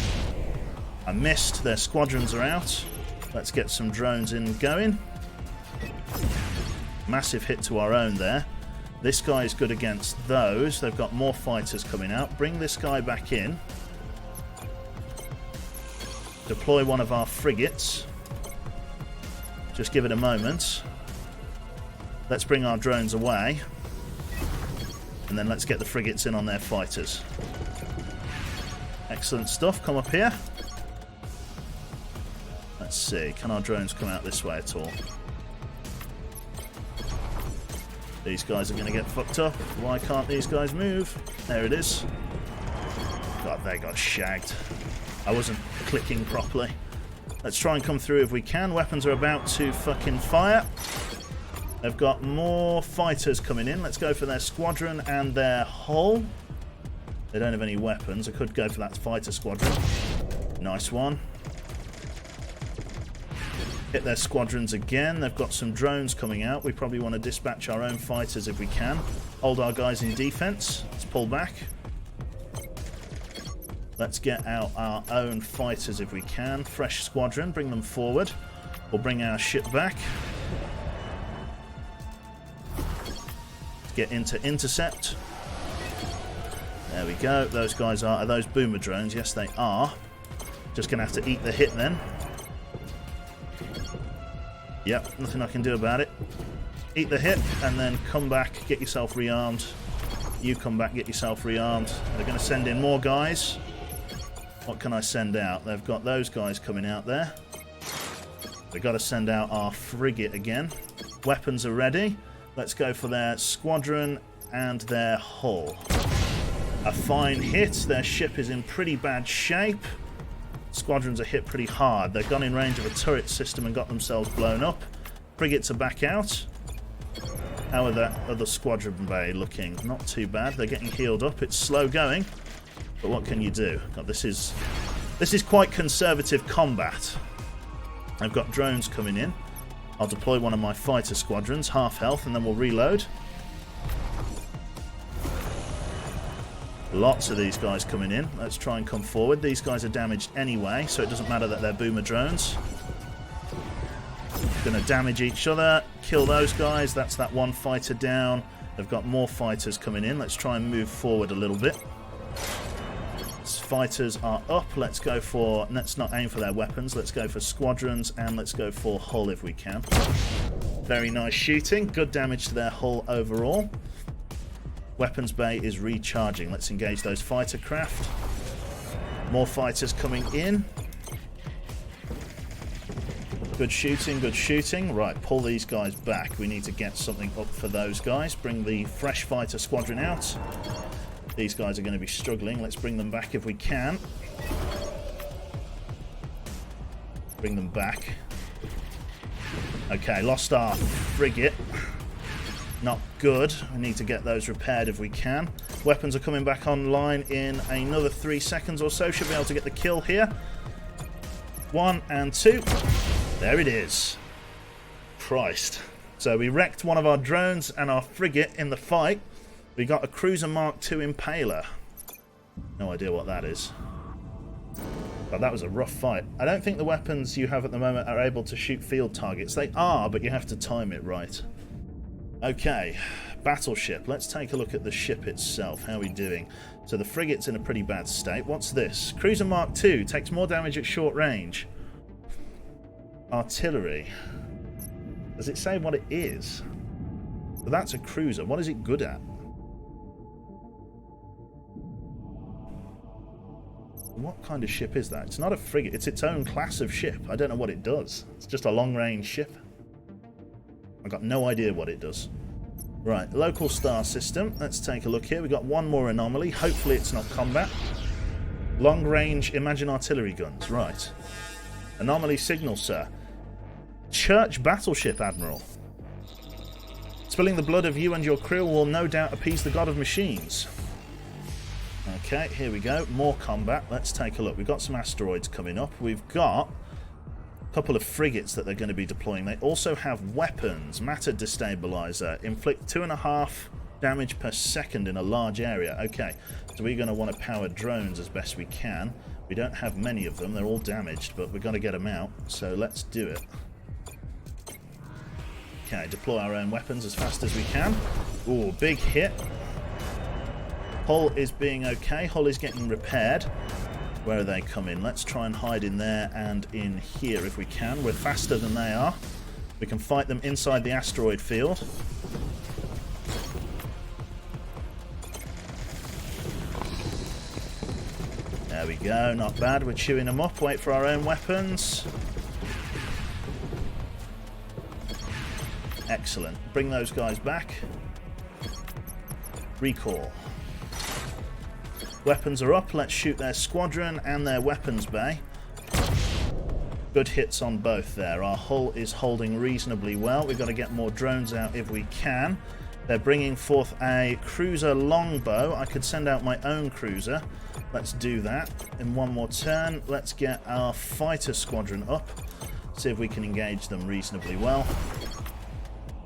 I missed. Their squadrons are out. Let's get some drones in going. Massive hit to our own there. This guy is good against those. They've got more fighters coming out. Bring this guy back in. Deploy one of our frigates. Just give it a moment. Let's bring our drones away. And then let's get the frigates in on their fighters. Excellent stuff. Come up here. Let's see. Can our drones come out this way at all? These guys are going to get fucked up. Why can't these guys move? There it is. God, they got shagged. I wasn't clicking properly. Let's try and come through if we can. Weapons are about to fucking fire. They've got more fighters coming in. Let's go for their squadron and their hull. They don't have any weapons. I could go for that fighter squadron. Nice one. Hit their squadrons again. They've got some drones coming out. We probably want to dispatch our own fighters if we can. Hold our guys in defense. Let's pull back. Let's get out our own fighters if we can. Fresh squadron. Bring them forward. We'll bring our ship back. Get into intercept. There we go. Those guys are those boomer drones? Yes, they are. Just going to have to eat the hit then. Yep, nothing I can do about it. eat the hit, and then come back, get yourself rearmed. You come back, get yourself rearmed. They're going to send in more guys. What can I send out? They've got those guys coming out there. We've got to send out our frigate again. Weapons are ready. Let's go for their squadron and their hull. A fine hit. Their ship is in pretty bad shape. Squadrons are hit pretty hard. They've gone in range of a turret system and got themselves blown up. Frigates are back out. How are that other squadron bay looking? Not too bad. They're getting healed up. It's slow going, but what can you do? God, this is quite conservative combat. I've got drones coming in. I'll deploy one of my fighter squadrons, half health, and then we'll reload. Lots of these guys coming in. Let's try and come forward. These guys are damaged anyway, so it doesn't matter that they're boomer drones. Gonna damage each other, kill those guys. That's that one fighter down. They've got more fighters coming in. Let's try and move forward a little bit. Fighters are up. Let's not aim for their weapons. Let's go for squadrons, and let's go for hull if we can. Very nice shooting. Good damage to their hull overall. Weapons bay is recharging. Let's engage those fighter craft. More fighters coming in. Good shooting, good shooting. Right, pull these guys back. We need to get something up for those guys. Bring the fresh fighter squadron out. These guys are going to be struggling. Let's bring them back if we can. Bring them back. Okay, lost our frigate. Not good. We need to get those repaired if we can. Weapons are coming back online in another 3 seconds or so. Should be able to get the kill here. 1 and 2. There it is. Christ. So we wrecked one of our drones and our frigate in the fight. We got a Cruiser Mark II Impaler. No idea what that is. But that was a rough fight. I don't think the weapons you have at the moment are able to shoot field targets. They are, but you have to time it right. Okay, battleship. Let's take a look at the ship itself. How are we doing? So the frigate's in a pretty bad state. What's this? Cruiser Mark II takes more damage at short range. Artillery. Does it say what it is? Well, that's a cruiser. What is it good at? What kind of ship is that? It's not a frigate. It's its own class of ship. I don't know what it does. It's just a long-range ship. I've got no idea what it does. Right, local star system. Let's take a look here. We've got one more anomaly. Hopefully it's not combat. Long-range Imagine artillery guns. Right. Anomaly signal, sir. Church battleship, Admiral. Spilling the blood of you and your crew will no doubt appease the god of machines. Okay, here we go. More combat. Let's take a look. We've got some asteroids coming up. We've got a couple of frigates that they're going to be deploying. They also have weapons. Matter Destabilizer. Inflict 2.5 damage per second in a large area. Okay, so we're going to want to power drones as best we can. We don't have many of them. They're all damaged, but we're going to get them out. So let's do it. Okay, deploy our own weapons as fast as we can. Ooh, big hit. Hull is being okay. Hull is getting repaired. Where are they coming? Let's try and hide in there and in here if we can. We're faster than they are. We can fight them inside the asteroid field. There we go. Not bad. We're chewing them up. Wait for our own weapons. Excellent. Bring those guys back. Recall. Weapons are up. Let's shoot their squadron and their weapons bay. Good hits on both there. Our hull is holding reasonably well. We've got to get more drones out if we can. They're bringing forth a cruiser longbow. I could send out my own cruiser. Let's do that. In one more turn, let's get our fighter squadron up. See if we can engage them reasonably well.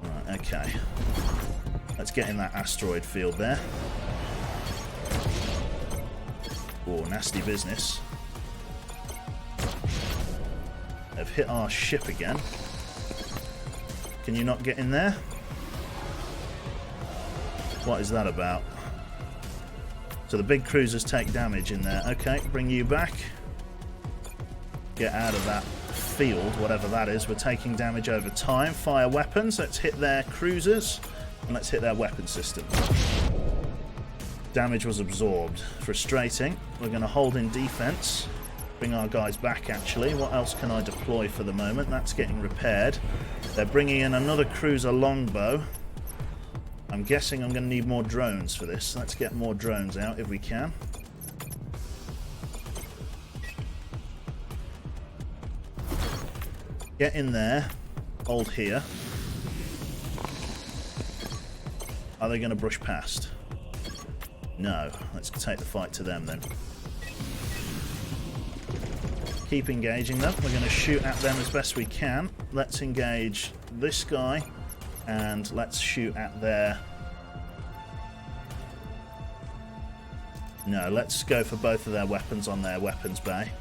Right, okay. Let's get in that asteroid field there. Oh, nasty business. They've hit our ship again. Can you not get in there? What is that about? So the big cruisers take damage in there. Okay, bring you back. Get out of that field, whatever that is. We're taking damage over time. Fire weapons. Let's hit their cruisers. And let's hit their weapon system. Damage was absorbed. Frustrating. We're going to hold in defense. Bring our guys back, actually. What else can I deploy for the moment? That's getting repaired. They're bringing in another cruiser longbow. I'm guessing I'm going to need more drones for this. Let's get more drones out if we can. Get in there. Hold here. Are they going to brush past? No. Let's take the fight to them then. Keep engaging them. We're going to shoot at them as best we can. Let's engage this guy. And let's shoot at their... No, let's go for both of their weapons on their weapons bay.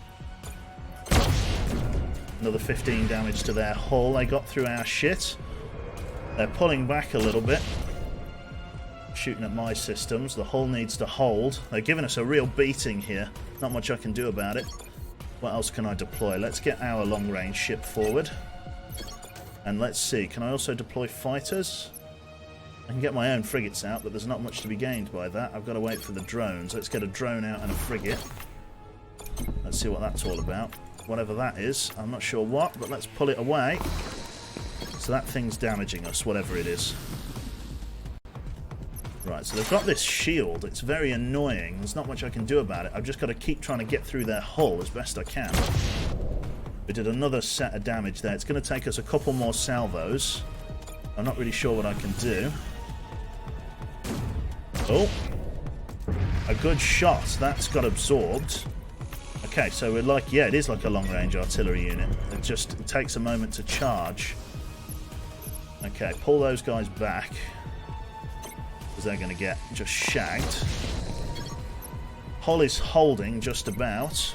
Another 15 damage to their hull. They got through our shit. They're pulling back a little bit. Shooting at my systems. The hull needs to hold. They're giving us a real beating here. Not much I can do about it. What else can I deploy? Let's get our long-range ship forward. And let's see. Can I also deploy fighters? I can get my own frigates out, but there's not much to be gained by that. I've got to wait for the drones. Let's get a drone out and a frigate. Let's see what that's all about. Whatever that is. I'm not sure what, but let's pull it away. So that thing's damaging us, whatever it is. Right, so they've got this shield. It's very annoying. There's not much I can do about it. I've just got to keep trying to get through their hull as best I can. We did another set of damage there. It's going to take us a couple more salvos. I'm not really sure what I can do. Oh. A good shot. That's got absorbed. Okay, so we're like... Yeah, it is like a long-range artillery unit. It takes a moment to charge. Okay, pull those guys back. Because they're going to get just shagged. Hull is holding just about.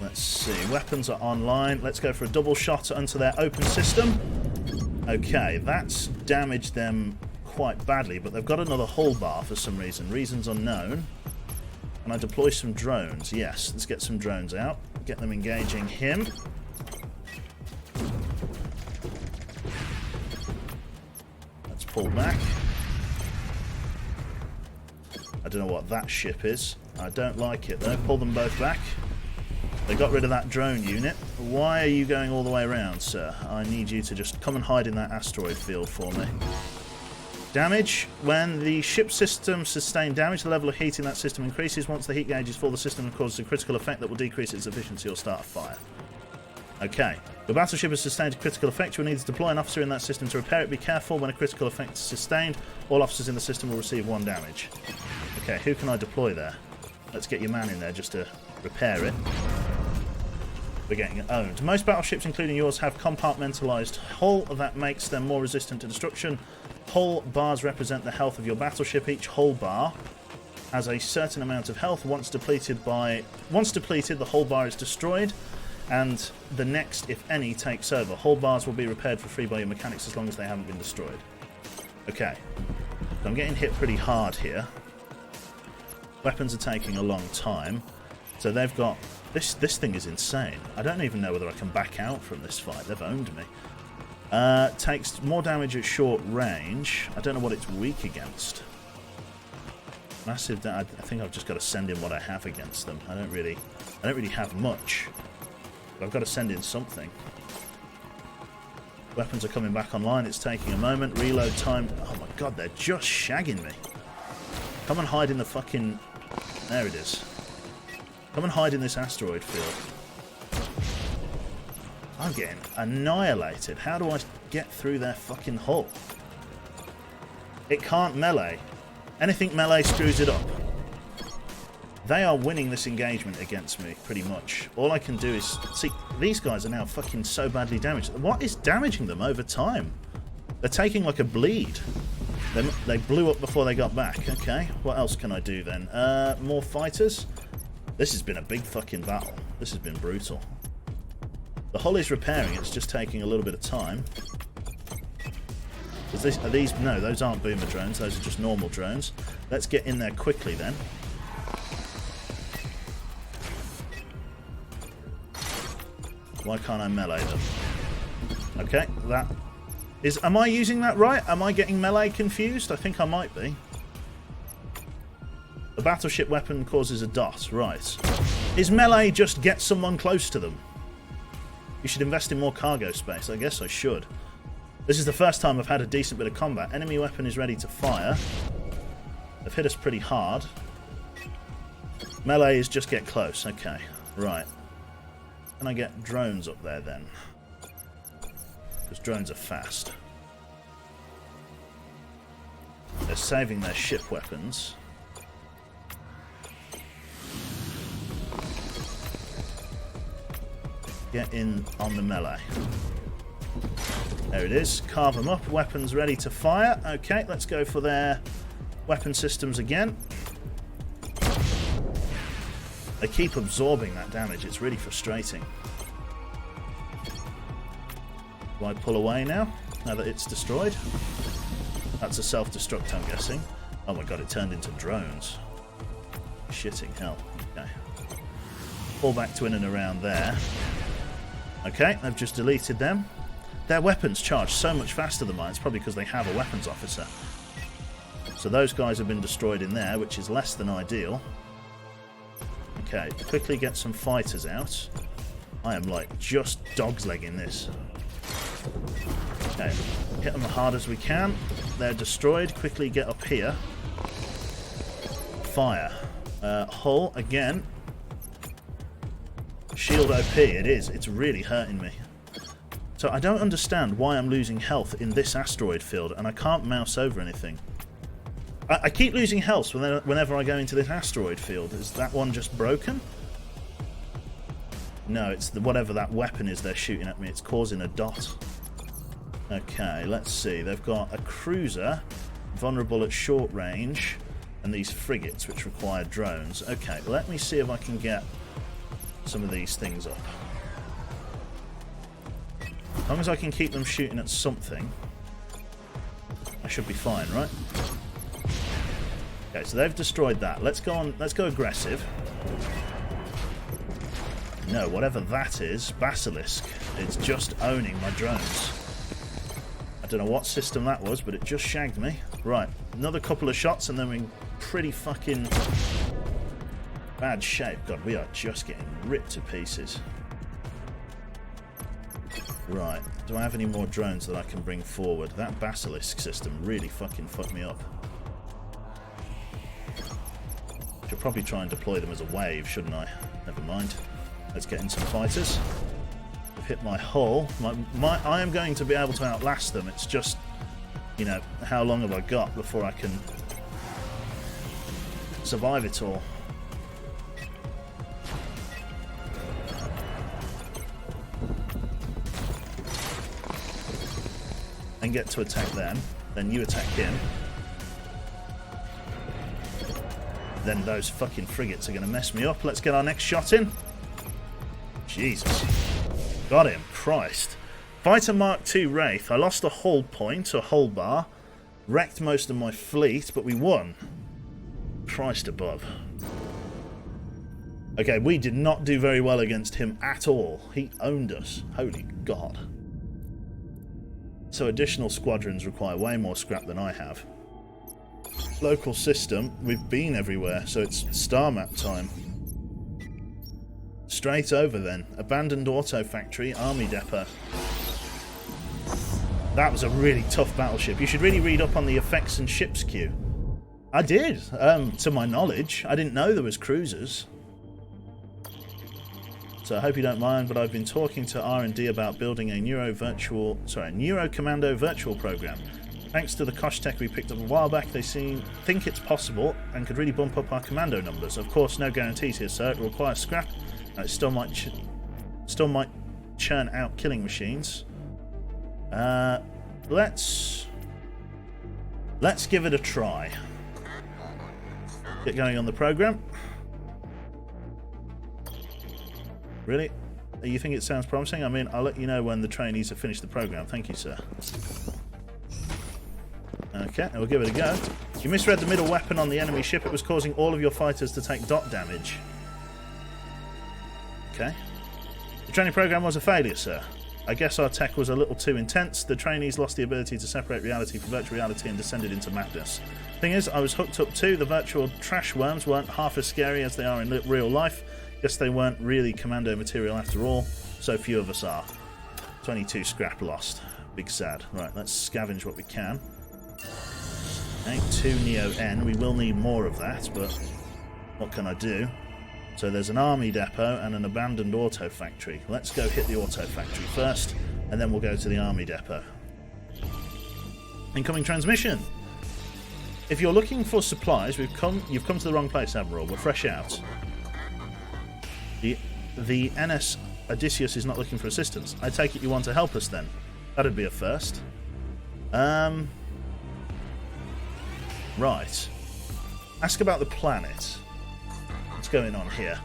Let's see. Weapons are online. Let's go for a double shot onto their open system. Okay, that's damaged them quite badly, but they've got another hull bar for some reason. Reasons unknown. Can I deploy some drones? Yes, let's get some drones out. Get them engaging him. Let's pull back. I don't know what that ship is. I don't like it though. Pull them both back. They got rid of that drone unit. Why are you going all the way around, sir? I need you to just come and hide in that asteroid field for me. Damage. When the ship system sustains damage, the level of heat in that system increases. Once the heat gauge is full, the system causes a critical effect that will decrease its efficiency or start a fire. Okay. Your battleship has sustained a critical effect. You will need to deploy an officer in that system to repair it. Be careful when a critical effect is sustained. All officers in the system will receive 1 damage. Okay, who can I deploy there? Let's get your man in there just to repair it. We're getting owned. Most battleships, including yours, have compartmentalized hull that makes them more resistant to destruction. Hull bars represent the health of your battleship. Each hull bar has a certain amount of health. Once depleted, the hull bar is destroyed, and the next, if any, takes over. Hull bars will be repaired for free by your mechanics as long as they haven't been destroyed. Okay. So I'm getting hit pretty hard here. Weapons are taking a long time. So they've got... This thing is insane. I don't even know whether I can back out from this fight. They've owned me. Takes more damage at short range. I don't know what it's weak against. Massive I think I've just got to send in what I have against them. I don't really have much. But I've got to send in something. Weapons are coming back online. It's taking a moment. Reload time. Oh my god, they're just shagging me. Come and hide in the fucking... There it is. Come and hide in this asteroid field. I'm getting annihilated. How do I get through their fucking hull? It can't melee. Anything melee screws it up. They are winning this engagement against me, pretty much. All I can do is... See, these guys are now fucking so badly damaged. What is damaging them over time? They're taking like a bleed. They blew up before they got back. Okay, what else can I do then? More fighters? This has been a big fucking battle. This has been brutal. The hull is repairing, it's just taking a little bit of time. Are these... No, those aren't boomer drones, those are just normal drones. Let's get in there quickly then. Why can't I melee them? Okay, that is... Am I using that right? Am I getting melee confused? I think I might be. The battleship weapon causes a dot. Right. Is melee just get someone close to them? You should invest in more cargo space. I guess I should. This is the first time I've had a decent bit of combat. Enemy weapon is ready to fire. They've hit us pretty hard. Melee is just get close. Okay, right. Can I get drones up there then? Because drones are fast. They're saving their ship weapons. Get in on the melee. There it is. Carve them up. Weapons ready to fire. Okay, let's go for their weapon systems again. They keep absorbing that damage. It's really frustrating. Do I pull away now that it's destroyed? That's a self-destruct, I'm guessing. Oh my god, it turned into drones. Shitting hell. Okay. Pull back to in and around there. Okay, they've just deleted them. Their weapons charge so much faster than mine. It's probably because they have a weapons officer. So those guys have been destroyed in there, which is less than ideal. Okay, quickly get some fighters out. I am like just dog's legging this. Okay, hit them as hard as we can. They're destroyed. Quickly get up here. Fire. Hull again. Shield OP, it is. It's really hurting me. So I don't understand why I'm losing health in this asteroid field, and I can't mouse over anything. I keep losing health whenever I go into this asteroid field. Is that one just broken? No, it's whatever that weapon is they're shooting at me. It's causing a dot. Okay, let's see. They've got a cruiser, vulnerable at short range, and these frigates, which require drones. Okay, let me see if I can get some of these things up. As long as I can keep them shooting at something, I should be fine, right? Okay, so they've destroyed that. Let's go on. Let's go aggressive. No, whatever that is, Basilisk. It's just owning my drones. I don't know what system that was, but it just shagged me. Right, another couple of shots, and then we're in pretty fucking bad shape. God, we are just getting ripped to pieces. Right, do I have any more drones that I can bring forward? That Basilisk system really fucking fucked me up. Should probably try and deploy them as a wave, shouldn't I? Never mind. Let's get in some fighters. I've hit my hull. I am going to be able to outlast them. It's just, you know, how long have I got before I can survive it all? And get to attack them. Then you attack him. Then those fucking frigates are going to mess me up. Let's get our next shot in. Jesus. Got him. Christ. Fighter Mark II Wraith. I lost a hull point, a hull bar. Wrecked most of my fleet, but we won. Christ above. Okay, we did not do very well against him at all. He owned us. Holy God. So additional squadrons require way more scrap than I have. Local system, we've been everywhere, so it's star map time. Straight over then. Abandoned auto factory, army depot. That was a really tough battleship. You should really read up on the effects and ships queue. I did, to my knowledge. I didn't know there was cruisers. So I hope you don't mind, but I've been talking to R&D about building a Neuro Commando virtual program. Thanks to the Kosh tech we picked up a while back, they think it's possible and could really bump up our commando numbers. Of course, no guarantees here, sir. It will require scrap, and it still might churn out killing machines. Let's give it a try. Get going on the program. Really? You think it sounds promising? I mean, I'll let you know when the trainees have finished the program. Thank you, sir. Okay, we'll give it a go. You misread the middle weapon on the enemy ship. It was causing all of your fighters to take dot damage. Okay. The training program was a failure, sir. I guess our tech was a little too intense. The trainees lost the ability to separate reality from virtual reality and descended into madness. Thing is, I was hooked up too. The virtual trash worms weren't half as scary as they are in real life. Guess they weren't really commando material after all. So few of us are. 22 scrap lost. Big sad. Right, let's scavenge what we can. Okay, 2 Neo N. We will need more of that, but what can I do? So there's an army depot and an abandoned auto factory. Let's go hit the auto factory first, and then we'll go to the army depot. Incoming transmission! If you're looking for supplies, you've come to the wrong place, Admiral. We're fresh out. The NS Odysseus is not looking for assistance. I take it you want to help us then. That'd be a first. Right. Ask about the planet. What's going on here?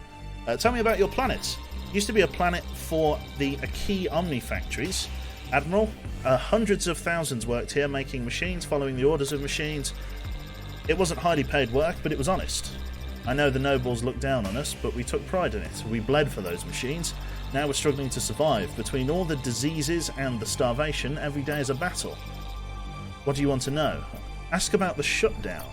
Tell me about your planet. Used to be a planet for the Aki Omni factories. Admiral, hundreds of thousands worked here making machines, following the orders of machines. It wasn't highly paid work, but it was honest. I know the nobles looked down on us, but we took pride in it. We bled for those machines. Now we're struggling to survive. Between all the diseases and the starvation, every day is a battle. What do you want to know? Ask about the shutdown.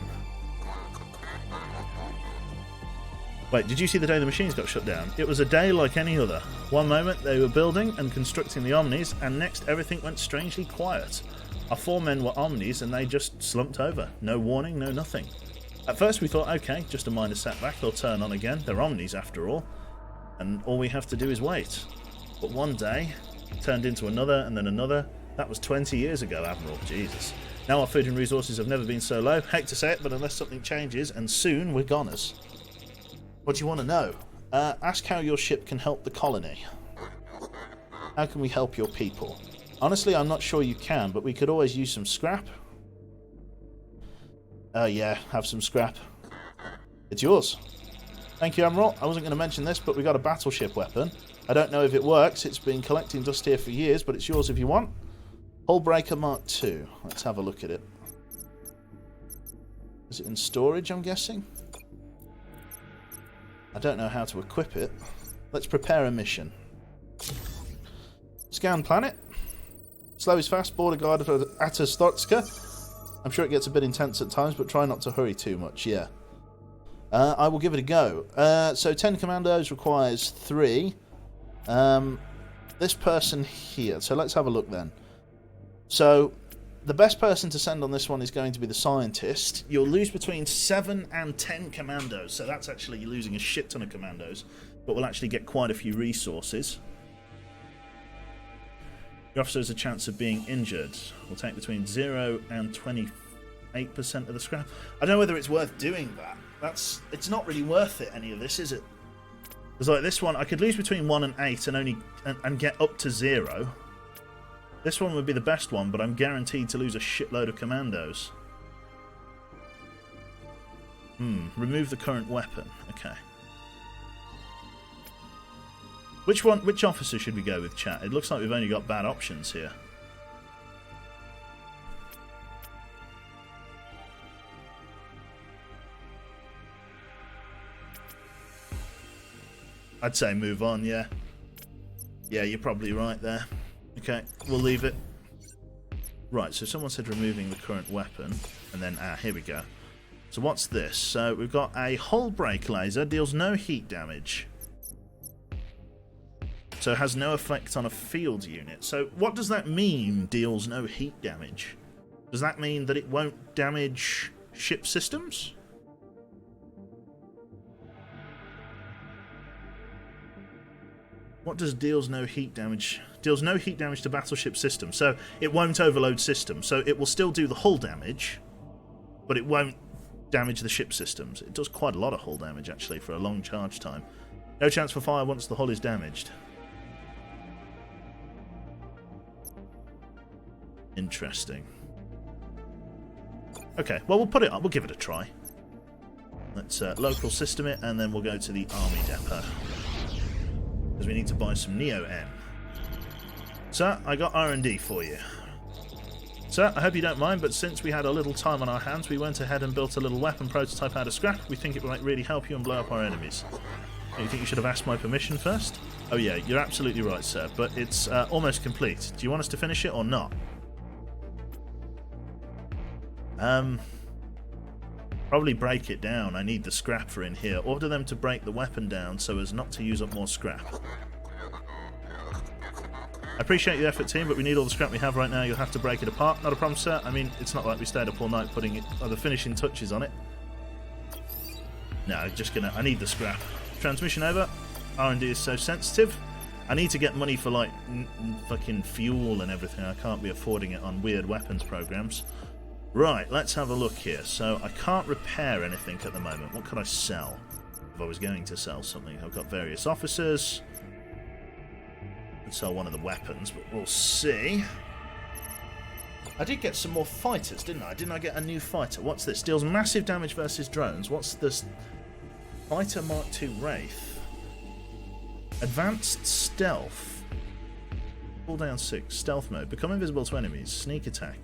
Wait, did you see the day the machines got shut down? It was a day like any other. One moment they were building and constructing the Omnis, and next everything went strangely quiet. Our 4 men were Omnis and they just slumped over. No warning, no nothing. At first we thought, okay, just a minor setback, they'll turn on again. They're Omnis after all. And all we have to do is wait. But one day, it turned into another and then another. That was 20 years ago, Admiral. Jesus. Now our food and resources have never been so low. Hate to say it, but unless something changes, and soon, we're goners. What do you want to know? Ask how your ship can help the colony. How can we help your people? Honestly, I'm not sure you can, but we could always use some scrap. Yeah, have some scrap. It's yours. Thank you, Admiral. I wasn't going to mention this, but we got a battleship weapon. I don't know if it works. It's been collecting dust here for years, but it's yours if you want. Hullbreaker Mark II. Let's have a look at it. Is it in storage, I'm guessing? I don't know how to equip it. Let's prepare a mission. Scan planet. Slow is fast. Border guard for Atastotska. I'm sure it gets a bit intense at times, but try not to hurry too much, yeah. I will give it a go. So 10 commandos requires 3. This person here. So let's have a look then. So the best person to send on this one is going to be the scientist. You'll lose between 7 and 10 commandos. So that's actually losing a shit ton of commandos. But we'll actually get quite a few resources. Your officer has a chance of being injured. We'll take between 0 and 28% of the scrap. I don't know whether it's worth doing that. It's not really worth it, any of this, is it? Because like this one, I could lose between 1 and 8 and get up to 0. This one would be the best one, but I'm guaranteed to lose a shitload of commandos. Remove the current weapon. Okay. Which officer should we go with, chat? It looks like we've only got bad options here. I'd say move on, yeah. Yeah, you're probably right there. Okay, we'll leave it. Right, so someone said removing the current weapon, and then, here we go. So what's this? So we've got a hull break laser, deals no heat damage. So it has no effect on a field unit. So what does that mean, deals no heat damage? Does that mean that it won't damage ship systems? What does deals no heat damage? Deals no heat damage to battleship systems. So it won't overload systems. So it will still do the hull damage, but it won't damage the ship systems. It does quite a lot of hull damage, actually, for a long charge time. No chance for fire once the hull is damaged. Interesting. Okay, well, we'll put it up. We'll give it a try. Let's local system it, and then we'll go to the army depot. Because we need to buy some Neo N. Sir, I got R&D for you. Sir, I hope you don't mind, but since we had a little time on our hands, we went ahead and built a little weapon prototype out of scrap. We think it might really help you and blow up our enemies. You think you should have asked my permission first? Oh yeah, you're absolutely right, sir, but it's almost complete. Do you want us to finish it or not? Probably break it down. I need the scrap for in here. Order them to break the weapon down so as not to use up more scrap. I appreciate your effort, team, but we need all the scrap we have right now. You'll have to break it apart. Not a problem, sir. I mean, it's not like we stayed up all night putting it, the finishing touches on it. No, I need the scrap. Transmission over. R&D is so sensitive. I need to get money for, like, fucking fuel and everything. I can't be affording it on weird weapons programs. Right, let's have a look here. So, I can't repair anything at the moment. What could I sell? If I was going to sell something. I've got various officers. I'd sell one of the weapons, but we'll see. I did get some more fighters, didn't I? Didn't I get a new fighter? What's this? Deals massive damage versus drones. What's this? Fighter Mark II Wraith. Advanced Stealth. Cooldown 6. Stealth mode. Become invisible to enemies. Sneak attack.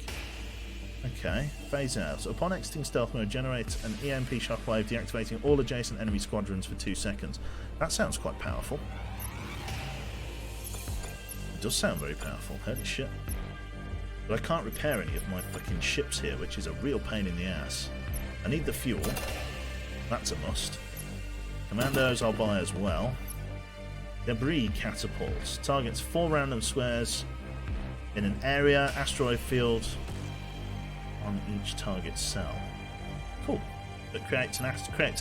Okay. Phase out. Upon exiting stealth mode, generate an EMP shockwave, deactivating all adjacent enemy squadrons for 2 seconds. That sounds quite powerful. It does sound very powerful. Holy shit. But I can't repair any of my fucking ships here, which is a real pain in the ass. I need the fuel. That's a must. Commandos I'll buy as well. Debris catapults. Targets 4 random squares in an area, asteroid field on each target cell. Cool. It creates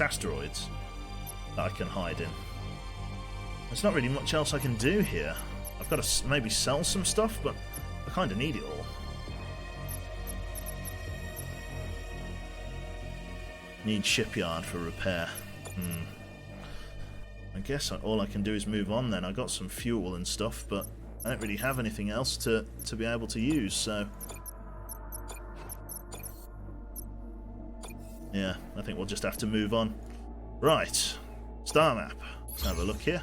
asteroids that I can hide in. There's not really much else I can do here. I've got to maybe sell some stuff, but I kind of need it all. Need shipyard for repair. I guess all I can do is move on then. I got some fuel and stuff, but I don't really have anything else to be able to use, so... yeah, I think we'll just have to move on. Right, star map. Let's have a look here.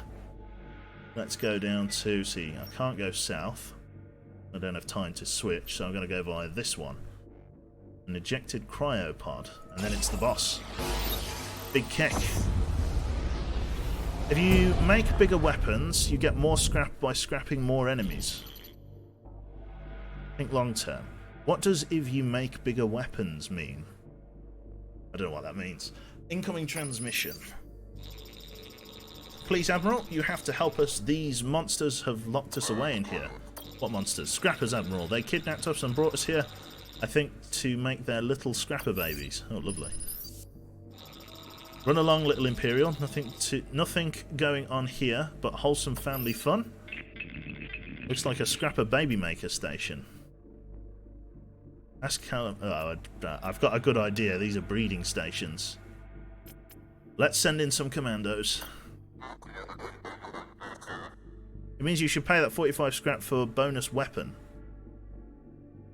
Let's go down to... see, I can't go south. I don't have time to switch, so I'm going to go via this one. An ejected cryopod, and then it's the boss. Big kick. If you make bigger weapons, you get more scrap by scrapping more enemies. Think long term. What does "if you make bigger weapons" mean? I don't know what that means. Incoming transmission. Please, Admiral, you have to help us. These monsters have locked us away in here. What monsters? Scrappers, Admiral. They kidnapped us and brought us here, I think, to make their little scrapper babies. Oh, lovely. Run along, little Imperial. Nothing going on here, but wholesome family fun. Looks like a scrapper baby maker station. Ask Callum. Oh, I've got a good idea. These are breeding stations. Let's send in some commandos. It means you should pay that 45 scrap for bonus weapon.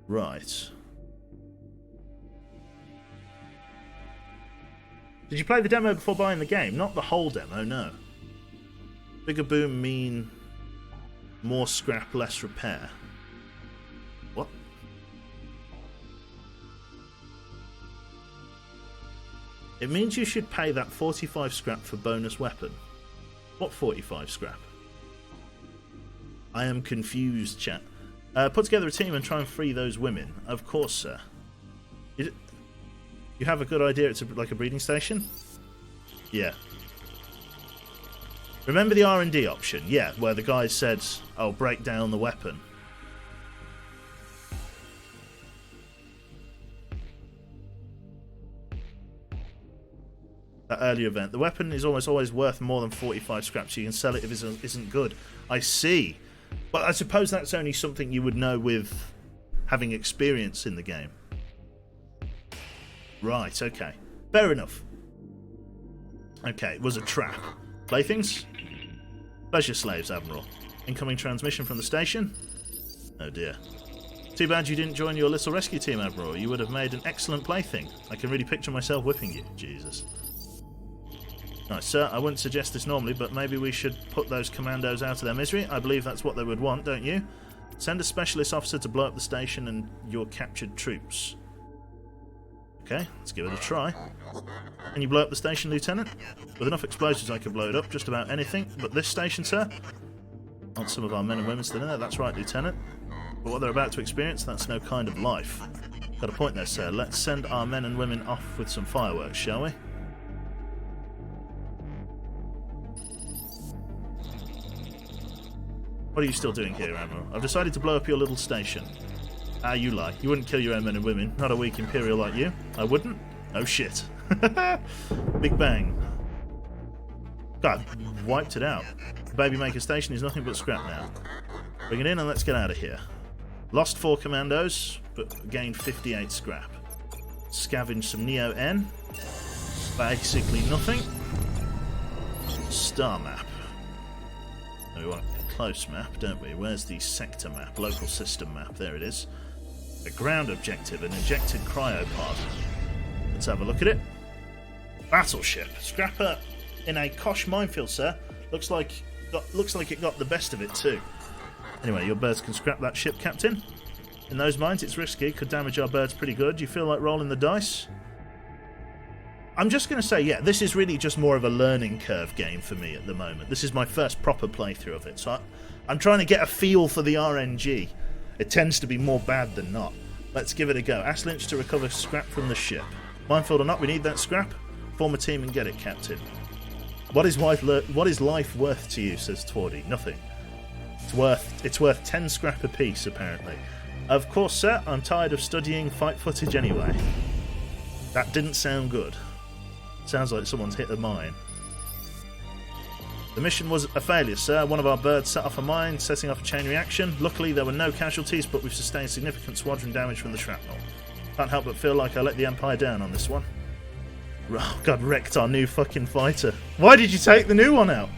Right. Did you play the demo before buying the game? Not the whole demo, no. Bigger boom mean more scrap, less repair. What? It means you should pay that 45 scrap for bonus weapon. What 45 scrap? I am confused, chat. Put together a team and try and free those women. Of course, sir. You have a good idea it's like a breeding station? Yeah. Remember the R&D option? Yeah, where the guy said, "I'll break down the weapon." That earlier event. The weapon is almost always worth more than 45 scraps. You can sell it if it isn't good. I see. But I suppose that's only something you would know with having experience in the game. Right, okay. Fair enough. Okay, it was a trap. Playthings? Pleasure slaves, Admiral. Incoming transmission from the station? Oh dear. Too bad you didn't join your little rescue team, Admiral. You would have made an excellent plaything. I can really picture myself whipping you. Jesus. Nice, sir. I wouldn't suggest this normally, but maybe we should put those commandos out of their misery. I believe that's what they would want, don't you? Send a specialist officer to blow up the station and your captured troops. Okay, let's give it a try. Can you blow up the station, Lieutenant? With enough explosives I could blow it up, just about anything. But this station, sir? Want some of our men and women still in there? That's right, Lieutenant. But what they're about to experience, that's no kind of life. Got a point there, sir. Let's send our men and women off with some fireworks, shall we? What are you still doing here, Admiral? I've decided to blow up your little station. Ah, you lie. You wouldn't kill your own men and women. Not a weak Imperial like you. I wouldn't? Oh shit. Big bang. God, wiped it out. The Babymaker station is nothing but scrap now. Bring it in and let's get out of here. Lost 4 commandos, but gained 58 scrap. Scavenge some Neo-N. Basically nothing. Star map. We want a close map, don't we? Where's the sector map? Local system map. There it is. A ground objective, an injected cryopod. Let's have a look at it. Battleship. Scrapper in a Kosh minefield, sir. Looks like it got the best of it too. Anyway, your birds can scrap that ship, Captain. In those mines, it's risky. Could damage our birds pretty good. Do you feel like rolling the dice? I'm just going to say, yeah, this is really just more of a learning curve game for me at the moment. This is my first proper playthrough of it, so I'm trying to get a feel for the RNG. It tends to be more bad than not. Let's give it a go. Ask Lynch to recover scrap from the ship. Minefield or not, we need that scrap. Form a team and get it, Captain. What is life worth to you, says Twardy. Nothing. It's worth 10 scrap apiece, apparently. Of course, sir, I'm tired of studying fight footage anyway. That didn't sound good. Sounds like someone's hit a mine. The mission was a failure, sir. One of our birds set off a mine, setting off a chain reaction. Luckily, there were no casualties, but we've sustained significant squadron damage from the shrapnel. Can't help but feel like I let the Empire down on this one. Oh, God, wrecked our new fucking fighter. Why did you take the new one out?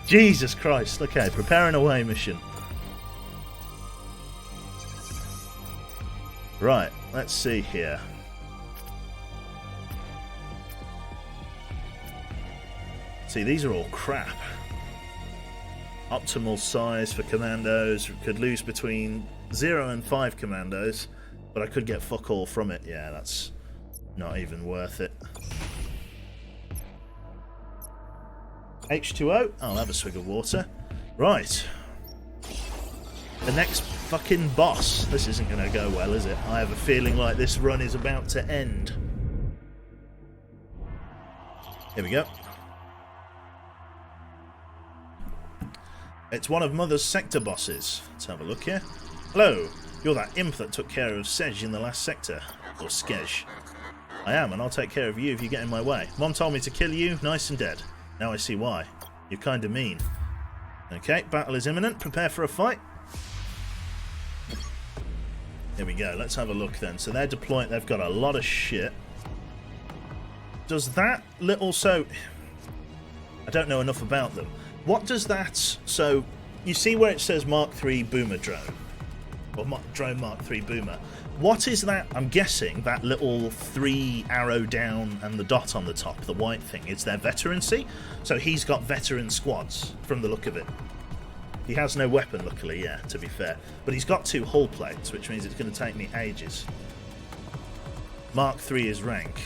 Jesus Christ. Okay, prepare an away mission. Right, let's see here. See, these are all crap. Optimal size for commandos. Could lose between 0 and 5 commandos, but I could get fuck all from it. Yeah, that's not even worth it. H2O. I'll have a swig of water. Right. The next fucking boss. This isn't going to go well, is it? I have a feeling like this run is about to end. Here we go. It's one of Mother's sector bosses. Let's have a look here. Hello. You're that imp that took care of Sej in the last sector. Or Skej. I am, and I'll take care of you if you get in my way. Mom told me to kill you, nice and dead. Now I see why. You're kinda mean. Okay, battle is imminent. Prepare for a fight. Here we go. Let's have a look then. So they're deploying. They've got a lot of shit. Does that little... So... I don't know enough about them. What does that... So, you see where it says Mark III Boomer drone? Or drone Mark III Boomer. What is that? I'm guessing that little 3 arrow down and the dot on the top, the white thing, is their veterancy. So he's got veteran squads, from the look of it. He has no weapon, luckily, yeah, to be fair. But he's got 2 hull plates, which means it's going to take me ages. Mark III is rank.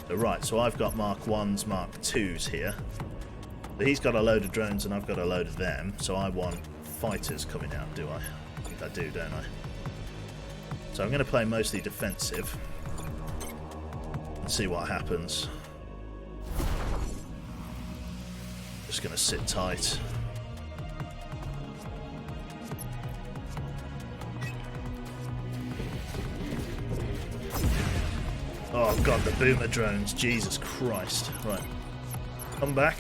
So, right, so I've got Mark 1s, Mark 2s here. But he's got a load of drones and I've got a load of them. So I want fighters coming out, do I? I think I do, don't I? So I'm going to play mostly defensive. And see what happens. Just going to sit tight. Oh god, the boomer drones. Jesus Christ. Right. Come back.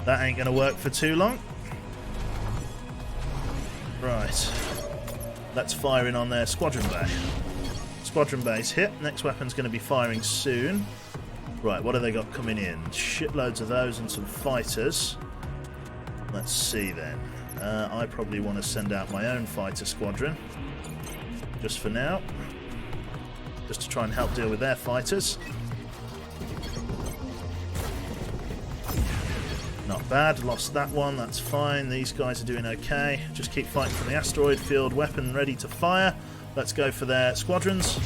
That ain't going to work for too long. Right. Let's fire in on their squadron bay. Squadron bay's hit. Next weapon's going to be firing soon. Right, what have they got coming in? Shitloads of those and some fighters. Let's see then. I probably want to send out my own fighter squadron. Just for now. Just to try and help deal with their fighters. Not bad, lost that one, that's fine. These guys are doing okay. Just keep fighting from the asteroid field, weapon ready to fire. Let's go for their squadrons.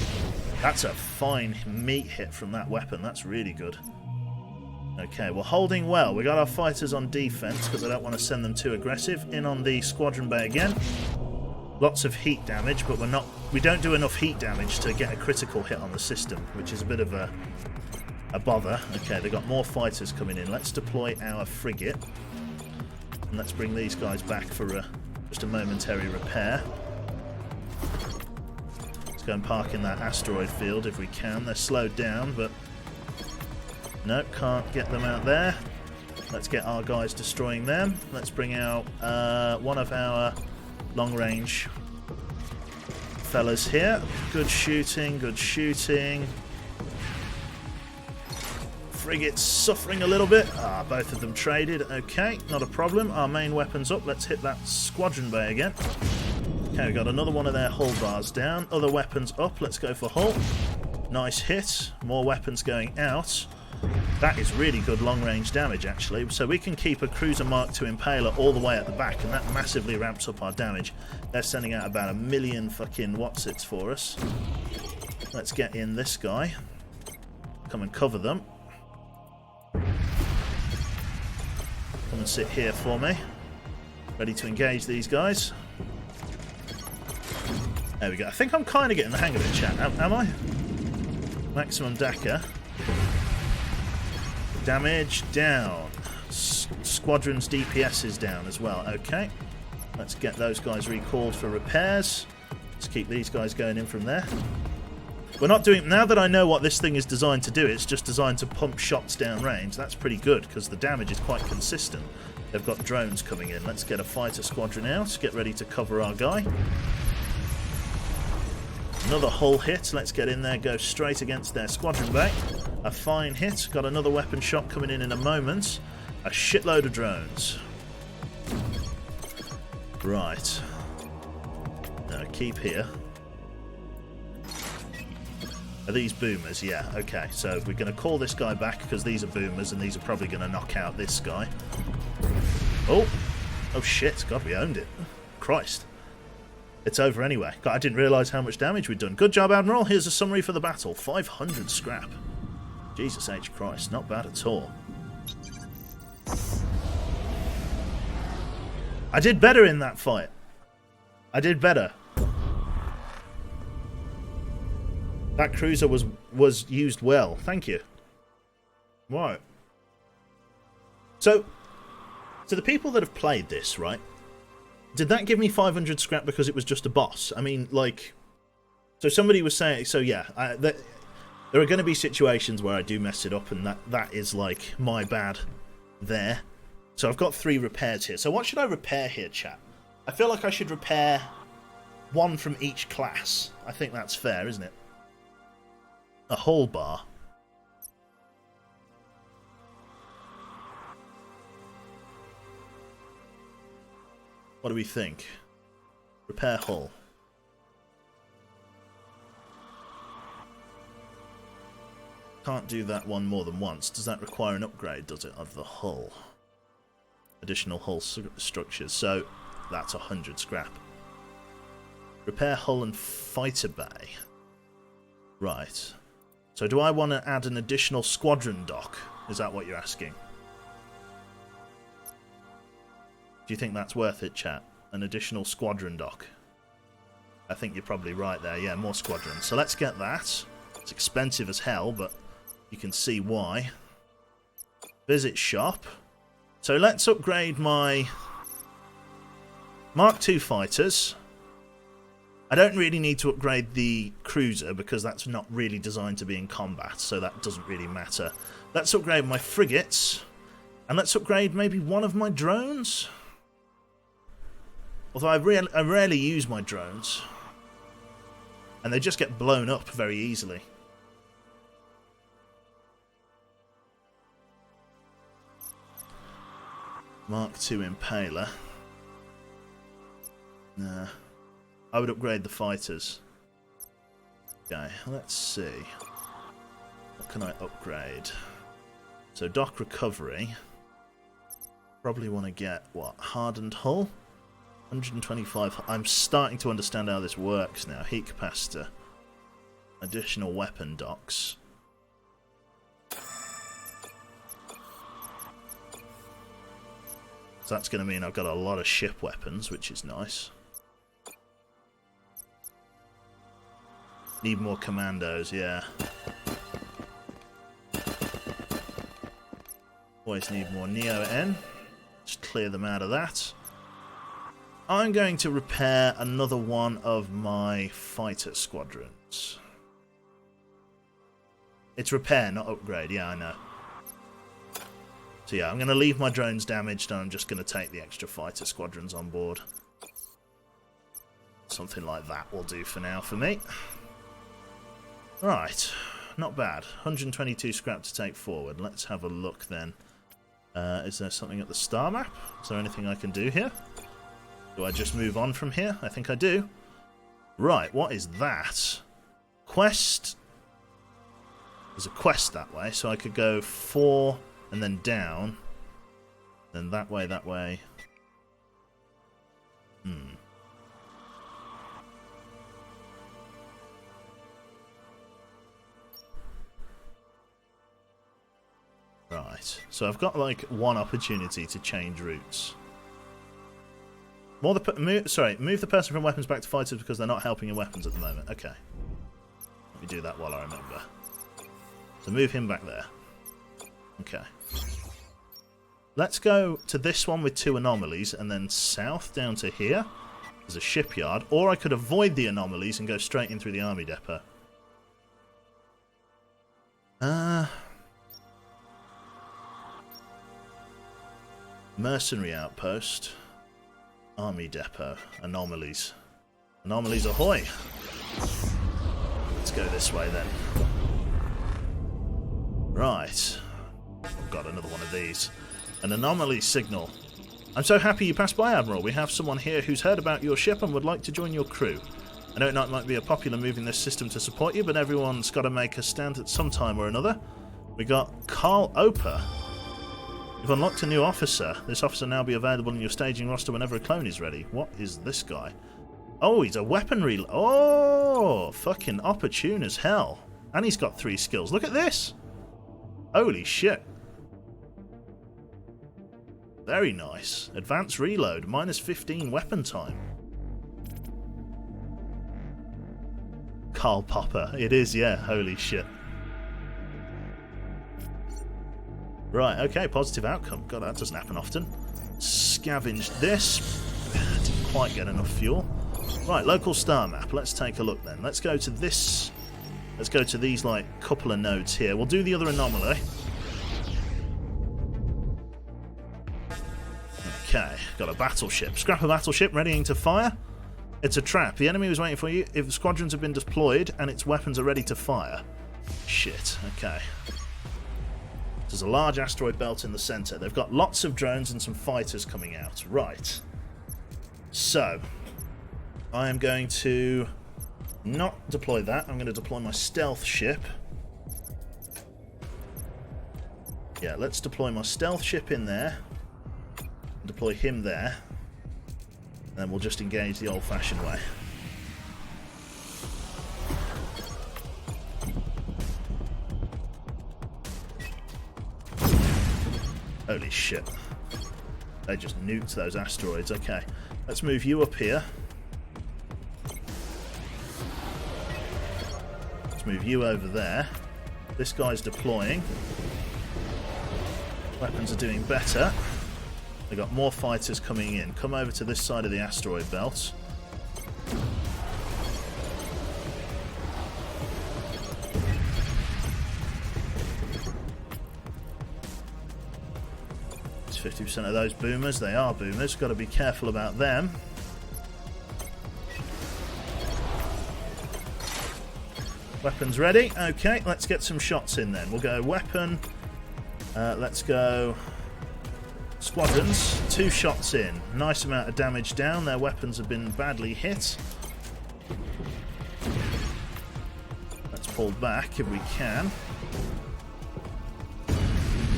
That's a fine meat hit from that weapon. That's really good. Okay, we're holding well. We got our fighters on defense because I don't want to send them too aggressive. In on the squadron bay again. Lots of heat damage, but we don't do enough heat damage to get a critical hit on the system, which is a bit of a bother. Okay, they've got more fighters coming in. Let's deploy our frigate. And let's bring these guys back for just a momentary repair. Let's go and park in that asteroid field if we can. They're slowed down, but nope, can't get them out there. Let's get our guys destroying them. Let's bring out one of our long-range fellas here. Good shooting, good shooting. Frigate's suffering a little bit. Both of them traded. Okay, not a problem. Our main weapon's up. Let's hit that squadron bay again. Okay, we got another one of their hull bars down. Other weapons up. Let's go for hull. Nice hit. More weapons going out. That is really good long-range damage, actually. So we can keep a Cruiser Mark II Impaler all the way at the back, and that massively ramps up our damage. They're sending out about 1 million fucking whatsits for us. Let's get in this guy. Come and cover them. Come and sit here for me. Ready to engage these guys. There we go. I think I'm kind of getting the hang of it, chat. Am I? Maximum DACA. Damage down. Squadron's DPS is down as well. Okay. Let's get those guys recalled for repairs. Let's keep these guys going in from there. We're not doing... Now that I know what this thing is designed to do, it's just designed to pump shots down range. That's pretty good, because the damage is quite consistent. They've got drones coming in. Let's get a fighter squadron out. Get ready to cover our guy. Another hull hit. Let's get in there. Go straight against their squadron bay. A fine hit. Got another weapon shot coming in a moment. A shitload of drones. Right. Now keep here. Are these boomers? Yeah, okay. So we're going to call this guy back because these are boomers and these are probably going to knock out this guy. Oh! Oh shit, God, we owned it. Christ. It's over anyway. God, I didn't realise how much damage we'd done. Good job, Admiral. Here's a summary for the battle. 500 scrap. Jesus H. Christ, not bad at all. I did better in that fight. I did better. That cruiser was used well. Thank you. Right. So the people that have played this, right? Did that give me 500 scrap because it was just a boss? I mean, like... So somebody was saying... So yeah, there are going to be situations where I do mess it up, and that is, like, my bad there. So I've got 3 repairs here. So what should I repair here, chat? I feel like I should repair 1 from each class. I think that's fair, isn't it? A hull bar. What do we think? Repair hull. Can't do that one more than once. Does that require an upgrade, does it, of the hull? Additional hull structures. So, that's 100 scrap. Repair hull and fighter bay. Right. So do I want to add an additional squadron dock? Is that what you're asking? Do you think that's worth it, chat? An additional squadron dock? I think you're probably right there. Yeah, more squadrons. So let's get that. It's expensive as hell, but you can see why. Visit shop. So let's upgrade my Mark II fighters. I don't really need to upgrade the cruiser because that's not really designed to be in combat, so that doesn't really matter. Let's upgrade my frigates, and let's upgrade maybe one of my drones. Although I rarely use my drones, and they just get blown up very easily. Mark II Impaler. Nah. I would upgrade the fighters. Okay, let's see. What can I upgrade? So, dock recovery. Probably want to get, what, hardened hull? 125. I'm starting to understand how this works now. Heat capacitor. Additional weapon docks. So that's going to mean I've got a lot of ship weapons, which is nice. Need more commandos, yeah. Always need more Neo-N. Just clear them out of that. I'm going to repair another one of my fighter squadrons. It's repair, not upgrade. Yeah, I know. So yeah, I'm going to leave my drones damaged and I'm just going to take the extra fighter squadrons on board. Something like that will do for now for me. Right, not bad. 122 scrap to take forward. Let's have a look then. Is there something at the star map? Is there anything I can do here? Do I just move on from here? I think I do. Right, what is that? Quest. There's a quest that way, so I could go 4 and then down. Then that way, that way. Right, so I've got like one opportunity to change routes. Move the person from weapons back to fighters because they're not helping in weapons at the moment. Okay. Let me do that while I remember. So move him back there. Okay. Let's go to this one with 2 anomalies and then south down to here. There's a shipyard. Or I could avoid the anomalies and go straight in through the army depot. Mercenary outpost. Army depot. Anomalies. Anomalies ahoy! Let's go this way then. Right. I've got another one of these. An anomaly signal. I'm so happy you passed by, Admiral. We have someone here who's heard about your ship and would like to join your crew. I know it might be a popular move in this system to support you, but everyone's got to make a stand at some time or another. We got Carl Oper. You've unlocked a new officer. This officer will now be available in your staging roster whenever a clone is ready. What is this guy? Oh, he's a weaponry... Oh, fucking opportune as hell. And he's got 3 skills. Look at this. Holy shit. Very nice. Advanced reload. Minus 15 weapon time. Karl Popper. It is, yeah. Holy shit. Right, okay, positive outcome. God, that doesn't happen often. Scavenged this. Didn't quite get enough fuel. Right, local star map. Let's take a look then. Let's go to this. Let's go to these, like, couple of nodes here. We'll do the other anomaly. Okay, got a battleship. Scrap a battleship, readying to fire. It's a trap. The enemy was waiting for you. If squadrons have been deployed and its weapons are ready to fire. Shit, okay. There's a large asteroid belt in the center. They've got lots of drones and some fighters coming out. Right. So, I am going to not deploy that. I'm going to deploy my stealth ship. Yeah, let's deploy my stealth ship in there. Deploy him there. And then we'll just engage the old-fashioned way. Holy shit. They just nuked those asteroids. Okay, let's move you up here. Let's move you over there. This guy's deploying. Weapons are doing better. They've got more fighters coming in. Come over to this side of the asteroid belt. It's 50% of those boomers. They are boomers. Got to be careful about them. Weapons ready. Okay, let's get some shots in then. We'll go weapon. Let's go squadrons. 2 shots in. Nice amount of damage down. Their weapons have been badly hit. Let's pull back if we can.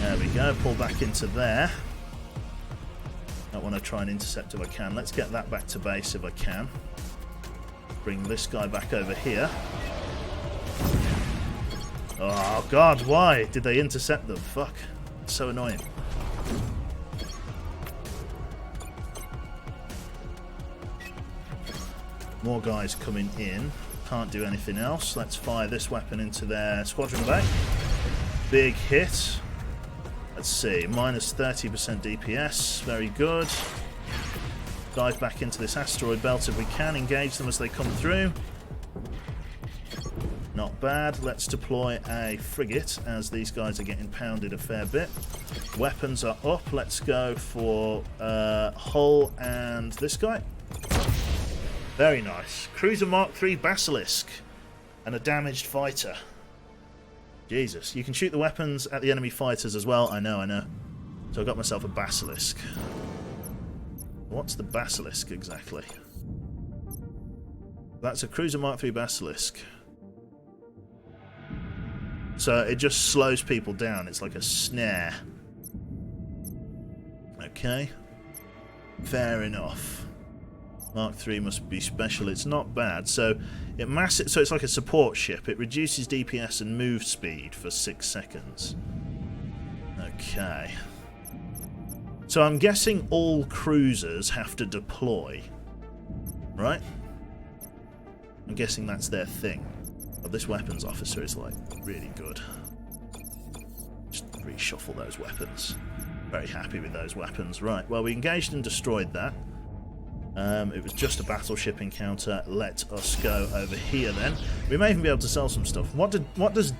There we go. Pull back into there. I want to try and intercept if I can. Let's get that back to base if I can. Bring this guy back over here. Oh god, why did they intercept them? Fuck. It's so annoying. More guys coming in. Can't do anything else. Let's fire this weapon into their squadron bay. Big hit. Let's see. Minus 30% DPS. Very good. Dive back into this asteroid belt if we can. Engage them as they come through. Not bad. Let's deploy a frigate as these guys are getting pounded a fair bit. Weapons are up. Let's go for Hull and this guy. Very nice. Cruiser Mark III Basilisk and a damaged fighter. Jesus. You can shoot the weapons at the enemy fighters as well. I know. So I got myself a Basilisk. What's the Basilisk exactly? That's a Cruiser Mark III Basilisk. So it just slows people down. It's like a snare. Okay. Fair enough. Mark III must be special. It's not bad. So it's like a support ship. It reduces DPS and move speed for 6 seconds. Okay. So I'm guessing all cruisers have to deploy. Right? I'm guessing that's their thing. But this weapons officer is like really good. Just reshuffle those weapons. Very happy with those weapons. Right, well we engaged and destroyed that. It was just a battleship encounter. Let us go over here then. We may even be able to sell some stuff. What does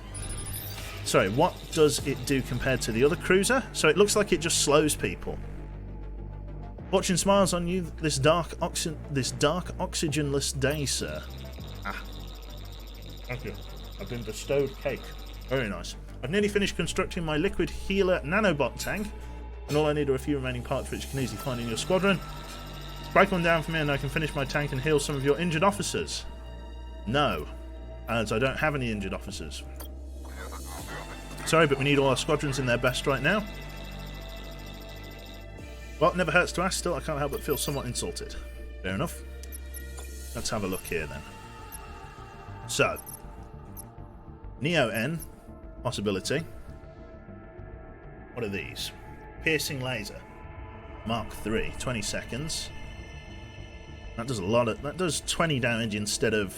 it do compared to the other cruiser? So it looks like it just slows people. Fortune smiles on you this dark oxygenless day, sir. Ah. Thank you. I've been bestowed cake. Very nice. I've nearly finished constructing my liquid healer nanobot tank, and all I need are a few remaining parts which you can easily find in your squadron. Break one down for me and I can finish my tank and heal some of your injured officers. No, as I don't have any injured officers. Sorry, but we need all our squadrons in their best right now. Well, it never hurts to ask. Still, I can't help but feel somewhat insulted. Fair enough. Let's have a look here then. So, Neo-N, possibility. What are these? Piercing laser. Mark III, 20 seconds. That does a lot of... That does 20 damage instead of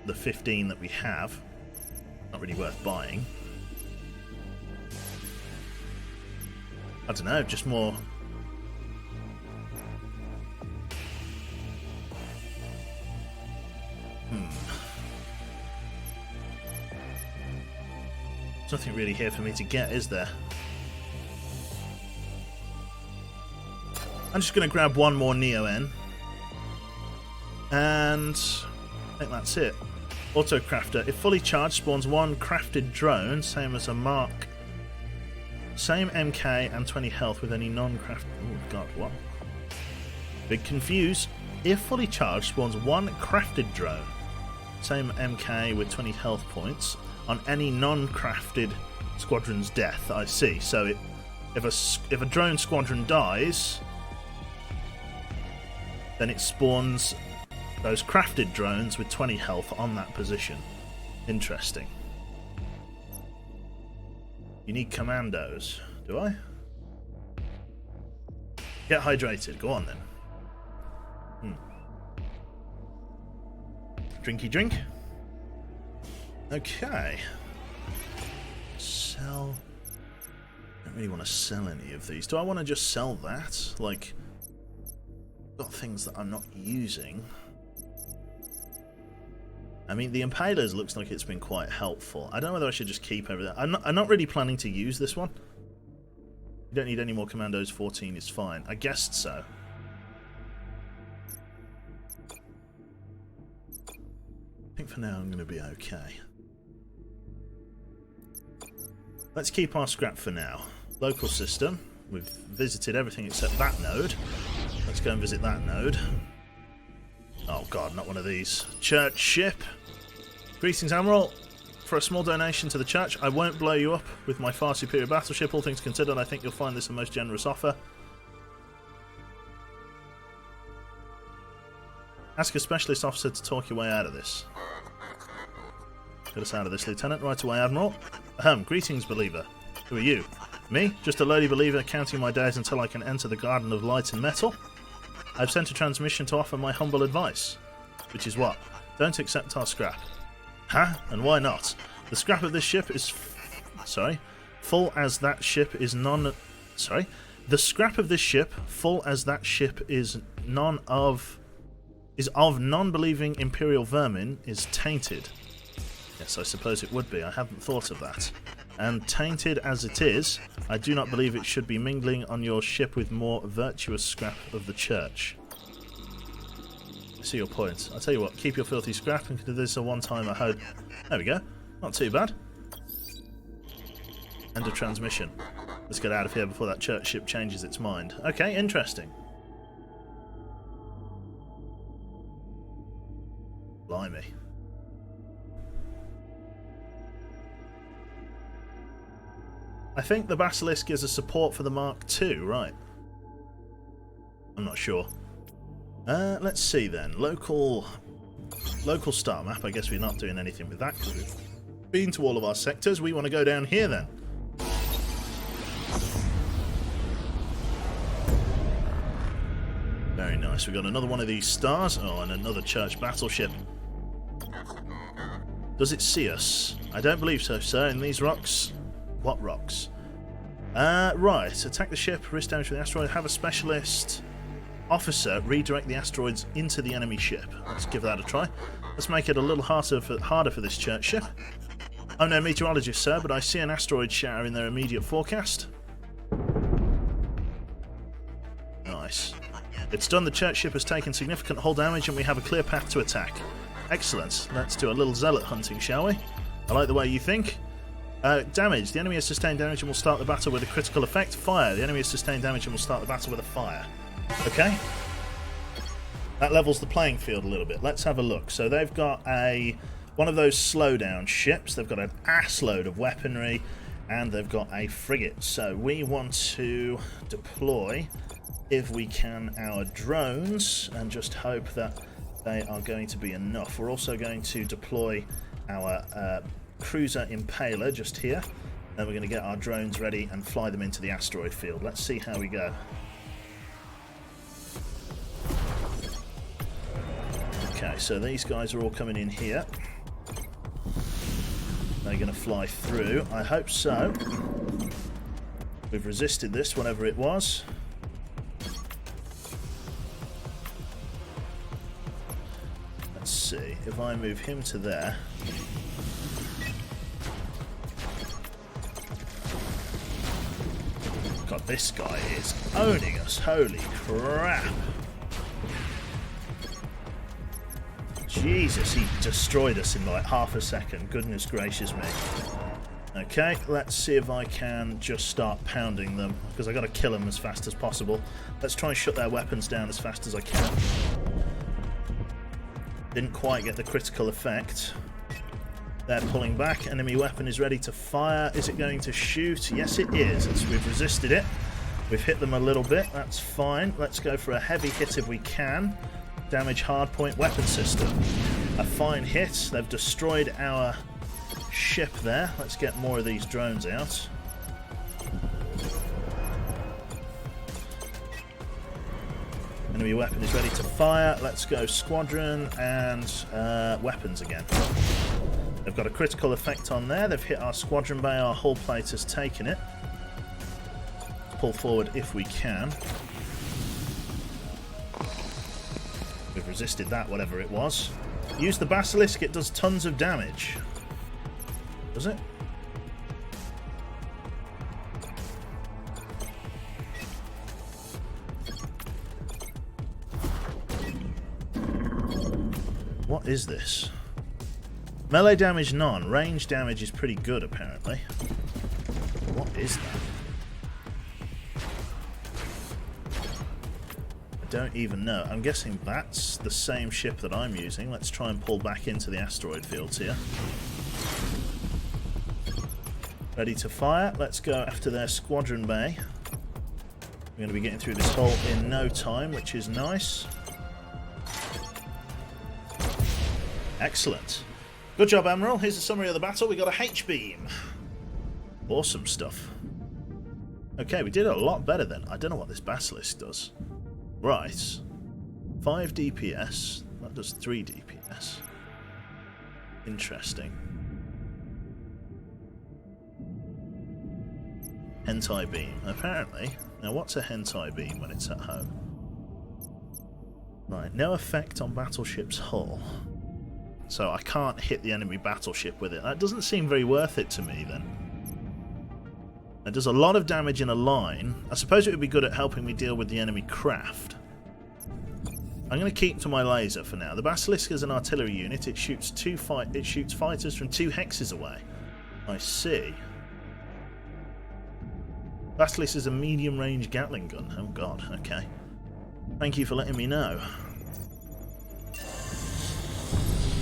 the 15 that we have. Not really worth buying. I don't know, just more... There's nothing really here for me to get, is there? I'm just going to grab one more Neo-N. And I think that's it. Autocrafter. If fully charged, spawns one crafted drone, same as a Mark. Same MK and 20 health with any non-crafted... Oh god, what? Big confuse. If fully charged, spawns one crafted drone. Same MK with 20 health points on any non-crafted squadron's death. I see. So if a drone squadron dies, then it spawns those crafted drones with 20 health on that position. Interesting. You need commandos. Do I? Get hydrated. Go on then. Drinky drink. Okay. Sell. I don't really want to sell any of these. Do I want to just sell that? Like, got things that I'm not using. I mean, the Impalers looks like it's been quite helpful. I don't know whether I should just keep everything. I'm not really planning to use this one. You don't need any more commandos. 14 is fine. I guessed so. I think for now I'm going to be okay. Let's keep our scrap for now. Local system. We've visited everything except that node. Let's go and visit that node. Oh god, not one of these. Church ship. Greetings, Admiral. For a small donation to the church, I won't blow you up with my far superior battleship. All things considered, I think you'll find this a most generous offer. Ask a specialist officer to talk your way out of this. Get us out of this, Lieutenant. Right away, Admiral. Greetings, believer. Who are you? Me? Just a lowly believer counting my days until I can enter the Garden of Light and Metal? I've sent a transmission to offer my humble advice. Which is what? Don't accept our scrap. Huh? And why not? The scrap of this ship is... full as that ship is none... Sorry? The scrap of this ship, full as that ship is of non-believing Imperial vermin, is tainted. Yes, I suppose it would be. I hadn't thought of that. And tainted as it is, I do not believe it should be mingling on your ship with more virtuous scrap of the church. I see your point. I'll tell you what, keep your filthy scrap and consider this a one-time I hope. There we go. Not too bad. End of transmission. Let's get out of here before that church ship changes its mind. Okay, interesting. Blimey. I think the Basilisk is a support for the Mark II, right? I'm not sure. Let's see then. Local star map. I guess we're not doing anything with that because we've been to all of our sectors. We want to go down here then. Very nice. We've got another one of these stars. Oh, and another church battleship. Does it see us? I don't believe so, sir. In these rocks... What rocks? Right. Attack the ship, risk damage from the asteroid, have a specialist officer redirect the asteroids into the enemy ship. Let's give that a try. Let's make it a little harder for this church ship. I'm no meteorologist, sir, but I see an asteroid shower in their immediate forecast. Nice. It's done. The church ship has taken significant hull damage and we have a clear path to attack. Excellent. Let's do a little zealot hunting, shall we? I like the way you think. Damage. The enemy has sustained damage and will start the battle with a critical effect. Fire. The enemy has sustained damage and will start the battle with a fire. Okay. That levels the playing field a little bit. Let's have a look. So they've got one of those slowdown ships. They've got an assload of weaponry and they've got a frigate. So we want to deploy, if we can, our drones and just hope that they are going to be enough. We're also going to deploy our cruiser impaler just here. Then we're going to get our drones ready and fly them into the asteroid field. Let's see how we go. Okay, so these guys are all coming in here. They're going to fly through. I hope so. We've resisted this, whatever it was. Let's see. If I move him to there... God, this guy is owning us. Holy crap. Jesus, he destroyed us in like half a second. Goodness gracious me. Okay, let's see if I can just start pounding them, because I've got to kill them as fast as possible. Let's try and shut their weapons down as fast as I can. Didn't quite get the critical effect. They're pulling back. Enemy weapon is ready to fire. Is it going to shoot? Yes, it is. We've resisted it. We've hit them a little bit. That's fine. Let's go for a heavy hit if we can. Damage hardpoint weapon system. A fine hit. They've destroyed our ship there. Let's get more of these drones out. Enemy weapon is ready to fire. Let's go squadron and weapons again. They've got a critical effect on there. They've hit our squadron bay. Our hull plate has taken it. Pull forward if we can. We've resisted that, whatever it was. Use the Basilisk. It does tons of damage. Does it? What is this? Melee damage none. Range damage is pretty good, apparently. What is that? I don't even know. I'm guessing that's the same ship that I'm using. Let's try and pull back into the asteroid fields here. Ready to fire. Let's go after their squadron bay. We're going to be getting through this hole in no time, which is nice. Excellent. Good job, Admiral. Here's a summary of the battle. We got a H-beam. Awesome stuff. Okay, we did a lot better then. I don't know what this Basilisk does. Right. 5 DPS. That does 3 DPS. Interesting. Hentai beam. Apparently. Now, what's a hentai beam when it's at home? Right. No effect on battleship's hull. So I can't hit the enemy battleship with it. That doesn't seem very worth it to me then. It does a lot of damage in a line. I suppose it would be good at helping me deal with the enemy craft. I'm going to keep to my laser for now. The Basilisk is an artillery unit. It shoots fighters from 2 hexes away. I see. Basilisk is a medium-range Gatling gun. Oh god, okay. Thank you for letting me know.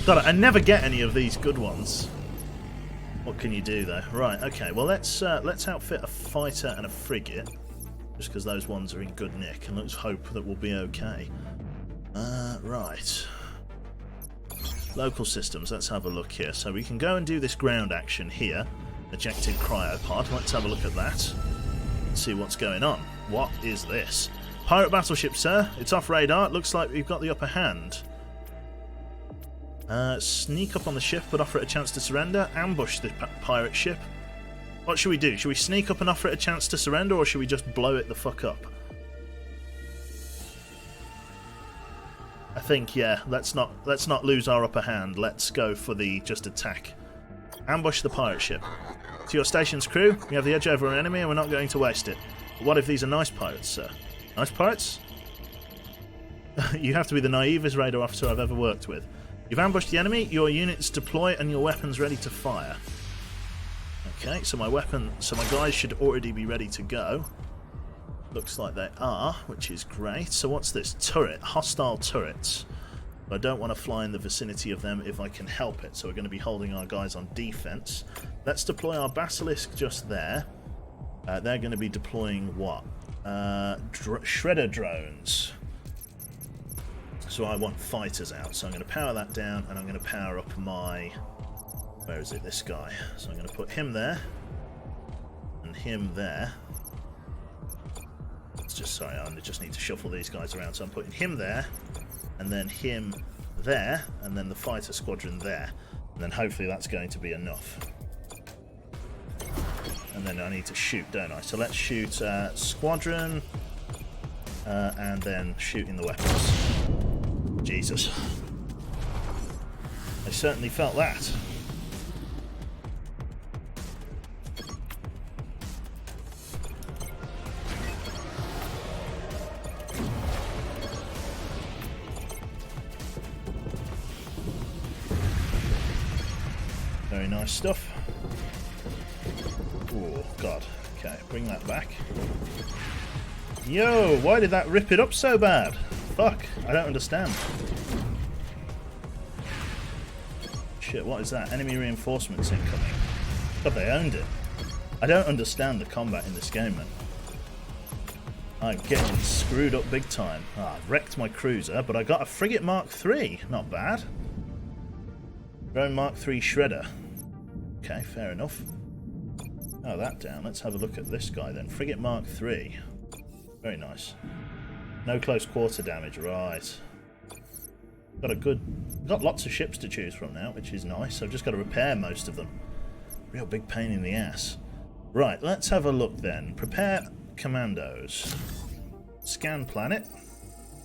God, I never get any of these good ones. What can you do though? Right, okay, well let's outfit a fighter and a frigate. Just because those ones are in good nick, and let's hope that we'll be okay. Right. Local systems, let's have a look here. So we can go and do this ground action here. Ejected cryopod, let's have a look at that. Let's see what's going on. What is this? Pirate battleship, sir. It's off radar. It looks like we've got the upper hand. Sneak up on the ship but offer it a chance to surrender. Ambush the pirate ship. What should we do? Should we sneak up and offer it a chance to surrender, or should we just blow it the fuck up? I think, yeah, let's not lose our upper hand. Let's go for the just attack. Ambush the pirate ship. To your station's crew, we have the edge over our enemy and we're not going to waste it. But what if these are nice pirates, sir? Nice pirates? You have to be the naivest radar officer I've ever worked with. You've ambushed the enemy, your units deploy and your weapons ready to fire. Okay, so my guys should already be ready to go. Looks like they are, which is great. So what's this? Turret. Hostile turrets. I don't want to fly in the vicinity of them if I can help it, so we're going to be holding our guys on defense. Let's deploy our Basilisk just there. They're going to be deploying what? Shredder drones. So I want fighters out, so I'm going to power that down, and I'm going to power up my... Where is it? This guy. So I'm going to put him there, and him there. Sorry, I just need to shuffle these guys around. So I'm putting him there, and then him there, and then the fighter squadron there. And then hopefully that's going to be enough. And then I need to shoot, don't I? So let's shoot squadron, and then shooting the weapons. Jesus. I certainly felt that. Very nice stuff. Oh, God. Okay, bring that back. Yo, why did that rip it up so bad? Fuck, I don't understand. Shit, what is that? Enemy reinforcements incoming. God, they owned it. I don't understand the combat in this game, man. I'm getting screwed up big time. I've wrecked my cruiser, but I got a frigate Mark III. Not bad. Drone Mark III Shredder. Okay, fair enough. Oh, that down. Let's have a look at this guy then. Frigate Mark III. Very nice. No close quarter damage, right. Got lots of ships to choose from now, which is nice. I've just got to repair most of them. Real big pain in the ass. Right, let's have a look then. Prepare commandos. Scan planet.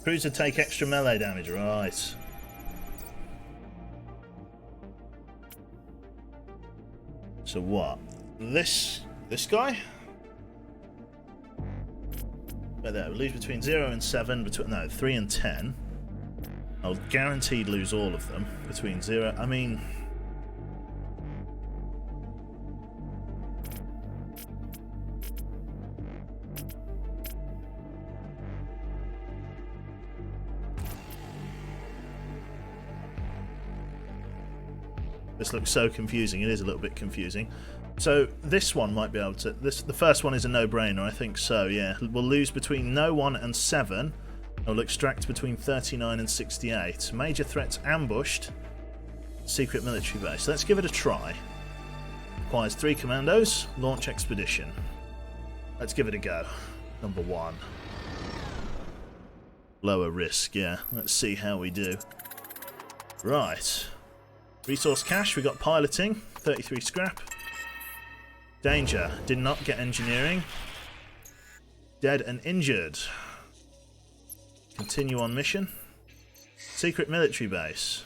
Cruiser take extra melee damage, right. So what? This guy? Right there, we lose between 0 and 7, 3 and 10. I'll guaranteed lose all of them. Between 0, I mean... This looks so confusing. It is a little bit confusing. So this one might be able to... The first one is a no-brainer, I think so, yeah. We'll lose between no 1 and 7. And we'll extract between 39 and 68. Major threats ambushed. Secret military base. Let's give it a try. Requires 3 commandos. Launch expedition. Let's give it a go. Number 1. Lower risk, yeah. Let's see how we do. Right. Resource cache, we got piloting. 33 scrap. Danger. Did not get engineering. Dead and injured. Continue on mission. Secret military base.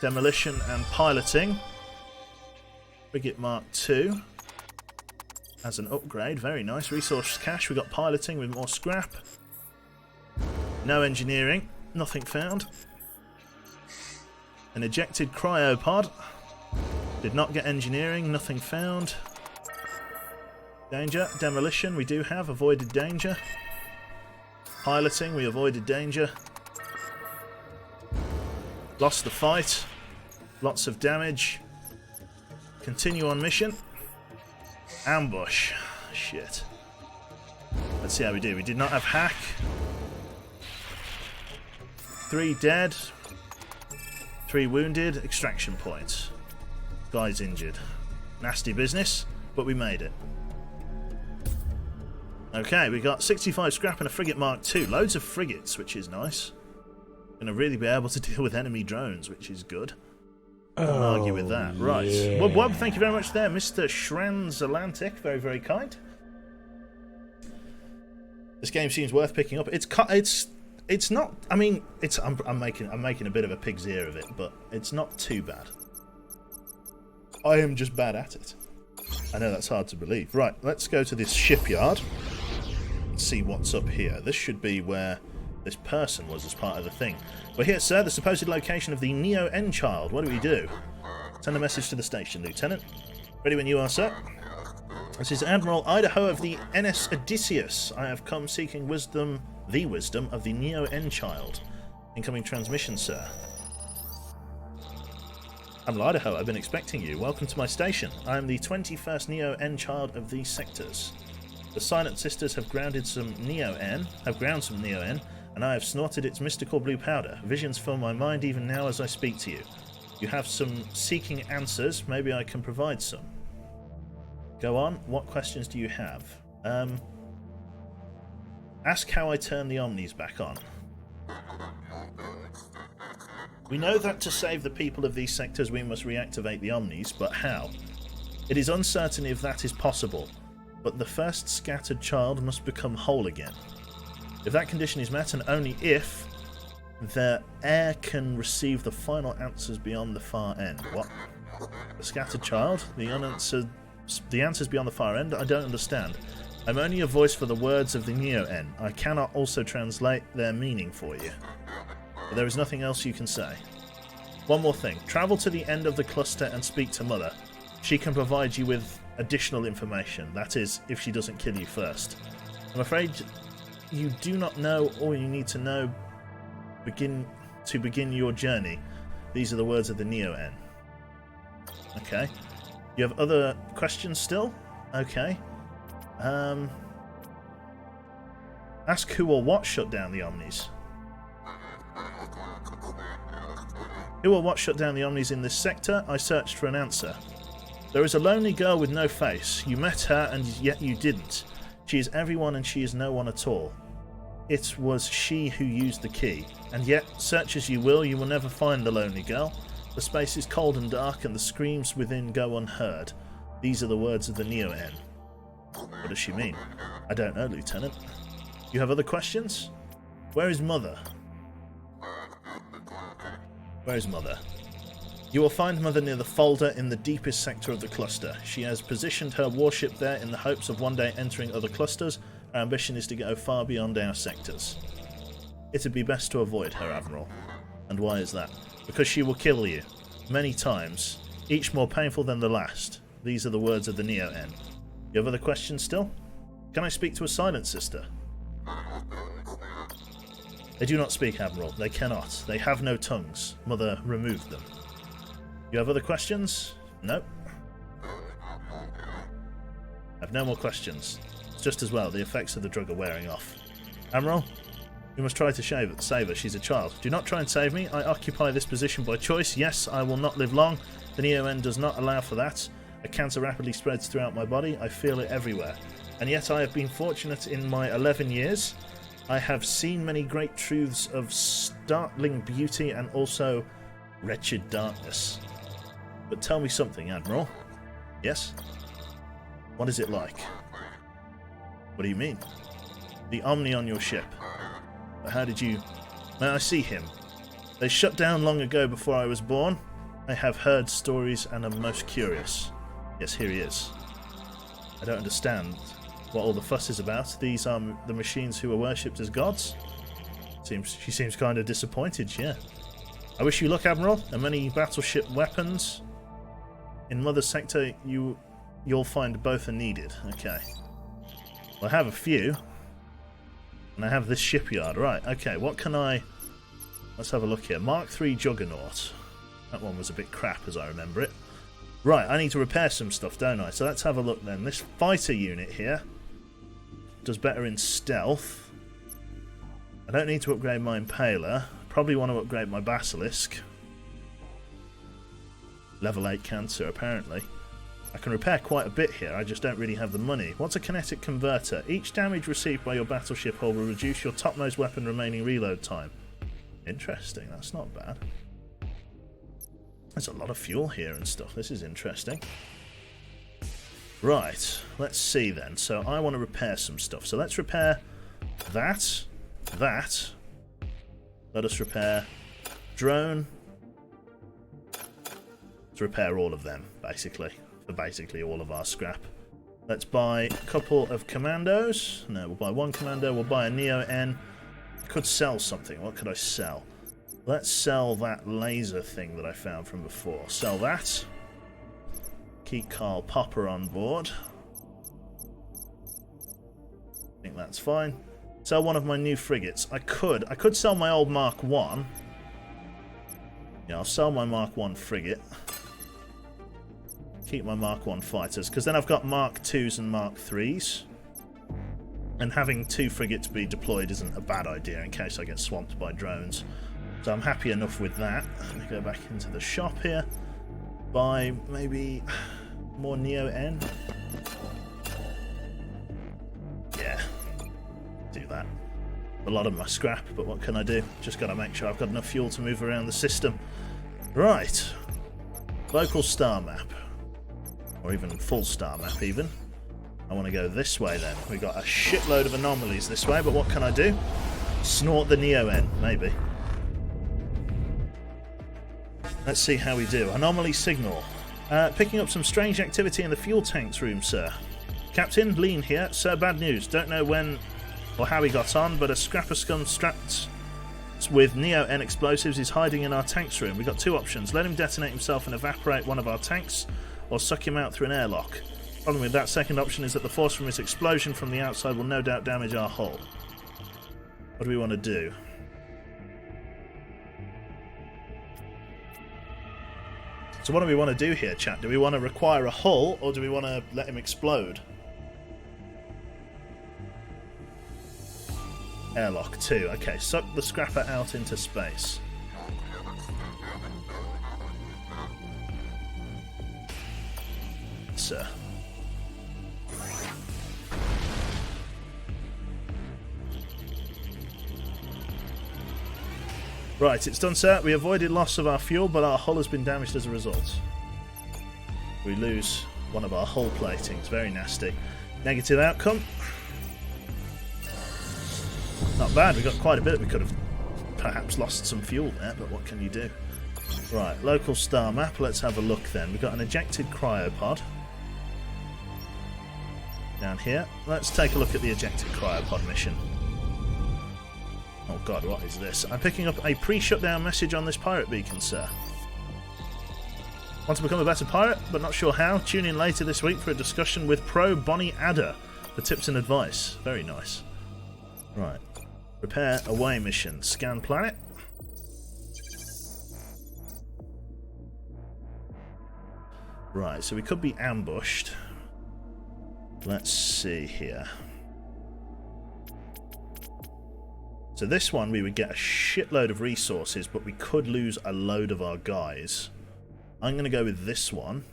Demolition and piloting. Frigate Mark II. As an upgrade. Very nice. Resource cache. We got piloting with more scrap. No engineering. Nothing found. An ejected cryopod. Did not get engineering. Nothing found. Danger. Demolition. We do have. Avoided danger. Piloting. We avoided danger. Lost the fight. Lots of damage. Continue on mission. Ambush. Shit. Let's see how we do. We did not have hack. 3 dead. 3 wounded. Extraction points. Guy's injured. Nasty business, but we made it. Okay, we got 65 scrap and a frigate Mark II. Loads of frigates, which is nice. Gonna really be able to deal with enemy drones, which is good. Can't argue with that. Right. Yeah. Well, thank you very much there, Mr. Transatlantic. Very, very kind. This game seems worth picking up. It's not. I mean, I'm making a bit of a pig's ear of it, but it's not too bad. I am just bad at it. I know that's hard to believe. Right, let's go to this shipyard and see what's up here. This should be where this person was as part of the thing. We're here, sir, the supposed location of the Neo-N child. What do we do? Send a message to the station, Lieutenant. Ready when you are, sir. This is Admiral Idaho of the NS Odysseus. I have come seeking the wisdom of the Neo-N child. Incoming transmission, sir. Admiral Idaho, I've been expecting you. Welcome to my station. I am the 21st Neo-N child of these sectors. The Silent Sisters have grounded some Neo-N, and I have snorted its mystical blue powder. Visions fill my mind even now as I speak to you. You have some seeking answers. Maybe I can provide some. Go on. What questions do you have? Ask how I turn the Omnis back on. We know that to save the people of these sectors we must reactivate the Omnis, but how? It is uncertain if that is possible, but the first scattered child must become whole again. If that condition is met, and only if, the heir can receive the final answers beyond the far end. What? The scattered child? The answers beyond the far end? I don't understand. I'm only a voice for the words of the Neo-N. I cannot also translate their meaning for you. But there is nothing else you can say. One more thing. Travel to the end of the cluster and speak to Mother. She can provide you with additional information. That is, if she doesn't kill you first. I'm afraid you do not know all you need to know to begin your journey. These are the words of the Neo-N. Okay. You have other questions still? Okay. Ask who or what shut down the Omnis. Who or what shut down the Omnis in this sector? I searched for an answer. There is a lonely girl with no face. You met her and yet you didn't. She is everyone and she is no one at all. It was she who used the key. And yet, search as you will never find the lonely girl. The space is cold and dark and the screams within go unheard. These are the words of the Neo-N. What does she mean? I don't know, Lieutenant. You have other questions? Where is Mother? Where is Mother? You will find Mother near the folder in the deepest sector of the cluster. She has positioned her warship there in the hopes of one day entering other clusters. Her ambition is to go far beyond our sectors. It would be best to avoid her, Admiral. And why is that? Because she will kill you. Many times. Each more painful than the last. These are the words of the Neo-N. You have other questions still? Can I speak to a Silent Sister? They do not speak, Admiral. They cannot. They have no tongues. Mother removed them. You have other questions? No. I have no more questions. It's just as well. The effects of the drug are wearing off. Admiral, We must try to save her. She's a child. Do not try and save me. I occupy this position by choice. Yes, I will not live long. The Neo-N does not allow for that. A cancer rapidly spreads throughout my body. I feel it everywhere. And yet I have been fortunate in my 11 years. I have seen many great truths of startling beauty and also wretched darkness. But tell me something, Admiral. Yes? What is it like? What do you mean? The Omni on your ship. But how did you... May I see him? They shut down long ago before I was born. I have heard stories and am most curious. Yes, here he is. I don't understand what all the fuss is about. These are the machines who are worshipped as gods? She seems kind of disappointed, yeah. I wish you luck, Admiral, and many battleship weapons. In Mother Sector, you'll find both are needed. Okay. Well, I have a few. And I have this shipyard. Right, okay, what can I... Let's have a look here. Mark III Juggernaut. That one was a bit crap, as I remember it. Right, I need to repair some stuff, don't I? So let's have a look then. This fighter unit here does better in stealth. I don't need to upgrade my Impaler. Probably want to upgrade my Basilisk. Level 8 cancer, apparently. I can repair quite a bit here, I just don't really have the money. What's a kinetic converter? Each damage received by your battleship hull will reduce your topmost weapon remaining reload time. Interesting, that's not bad. There's a lot of fuel here and stuff, this is interesting. Right, let's see then. So I want to repair some stuff. So let's repair that. Let us repair drone. To repair all of them, basically. For basically all of our scrap. Let's buy a couple of commandos. No, we'll buy one commando. We'll buy a Neo-N. I could sell something. What could I sell? Let's sell that laser thing that I found from before. Sell that. Keep Karl Popper on board. I think that's fine. Sell one of my new frigates. I could sell my old Mark 1. Yeah, I'll sell my Mark 1 frigate. Keep my Mark 1 fighters, because then I've got Mark 2s and Mark 3s. And having 2 frigates be deployed isn't a bad idea in case I get swamped by drones. So I'm happy enough with that. Let me go back into the shop here. Buy maybe more Neo-N. Yeah, do that. A lot of my scrap, but what can I do? Just got to make sure I've got enough fuel to move around the system. Right. Local star map. Or even full star map even. I want to go this way then. We've got a shitload of anomalies this way, but what can I do? Snort the Neo-N, maybe. Let's see how we do. Anomaly signal. Picking up some strange activity in the fuel tanks room, sir. Captain, Lean here. Sir, bad news. Don't know when or how he got on, but a scrapper scum strapped with Neo-N explosives is hiding in our tanks room. We've got 2 options. Let him detonate himself and evaporate one of our tanks, or suck him out through an airlock. Problem with that second option is that the force from his explosion from the outside will no doubt damage our hull. What do we want to do? So what do we want to do here, chat? Do we want to require a hull, or do we want to let him explode? Airlock 2. Okay, suck the scrapper out into space. Sir. Right, it's done, sir. We avoided loss of our fuel, but our hull has been damaged as a result. We lose one of our hull platings. Very nasty. Negative outcome. Not bad. We got quite a bit. We could have perhaps lost some fuel there, but what can you do? Right, local star map. Let's have a look then. We've got an ejected cryopod down here. Let's take a look at the ejected cryopod mission. Oh god, what is this? I'm picking up a pre-shutdown message on this pirate beacon, sir. Want to become a better pirate, but not sure how? Tune in later this week for a discussion with Pro Bonnie Adder for tips and advice. Very nice. Right. Repair away mission. Scan planet. Right, so we could be ambushed. Let's see here. So this one we would get a shitload of resources, but we could lose a load of our guys. I'm going to go with this one.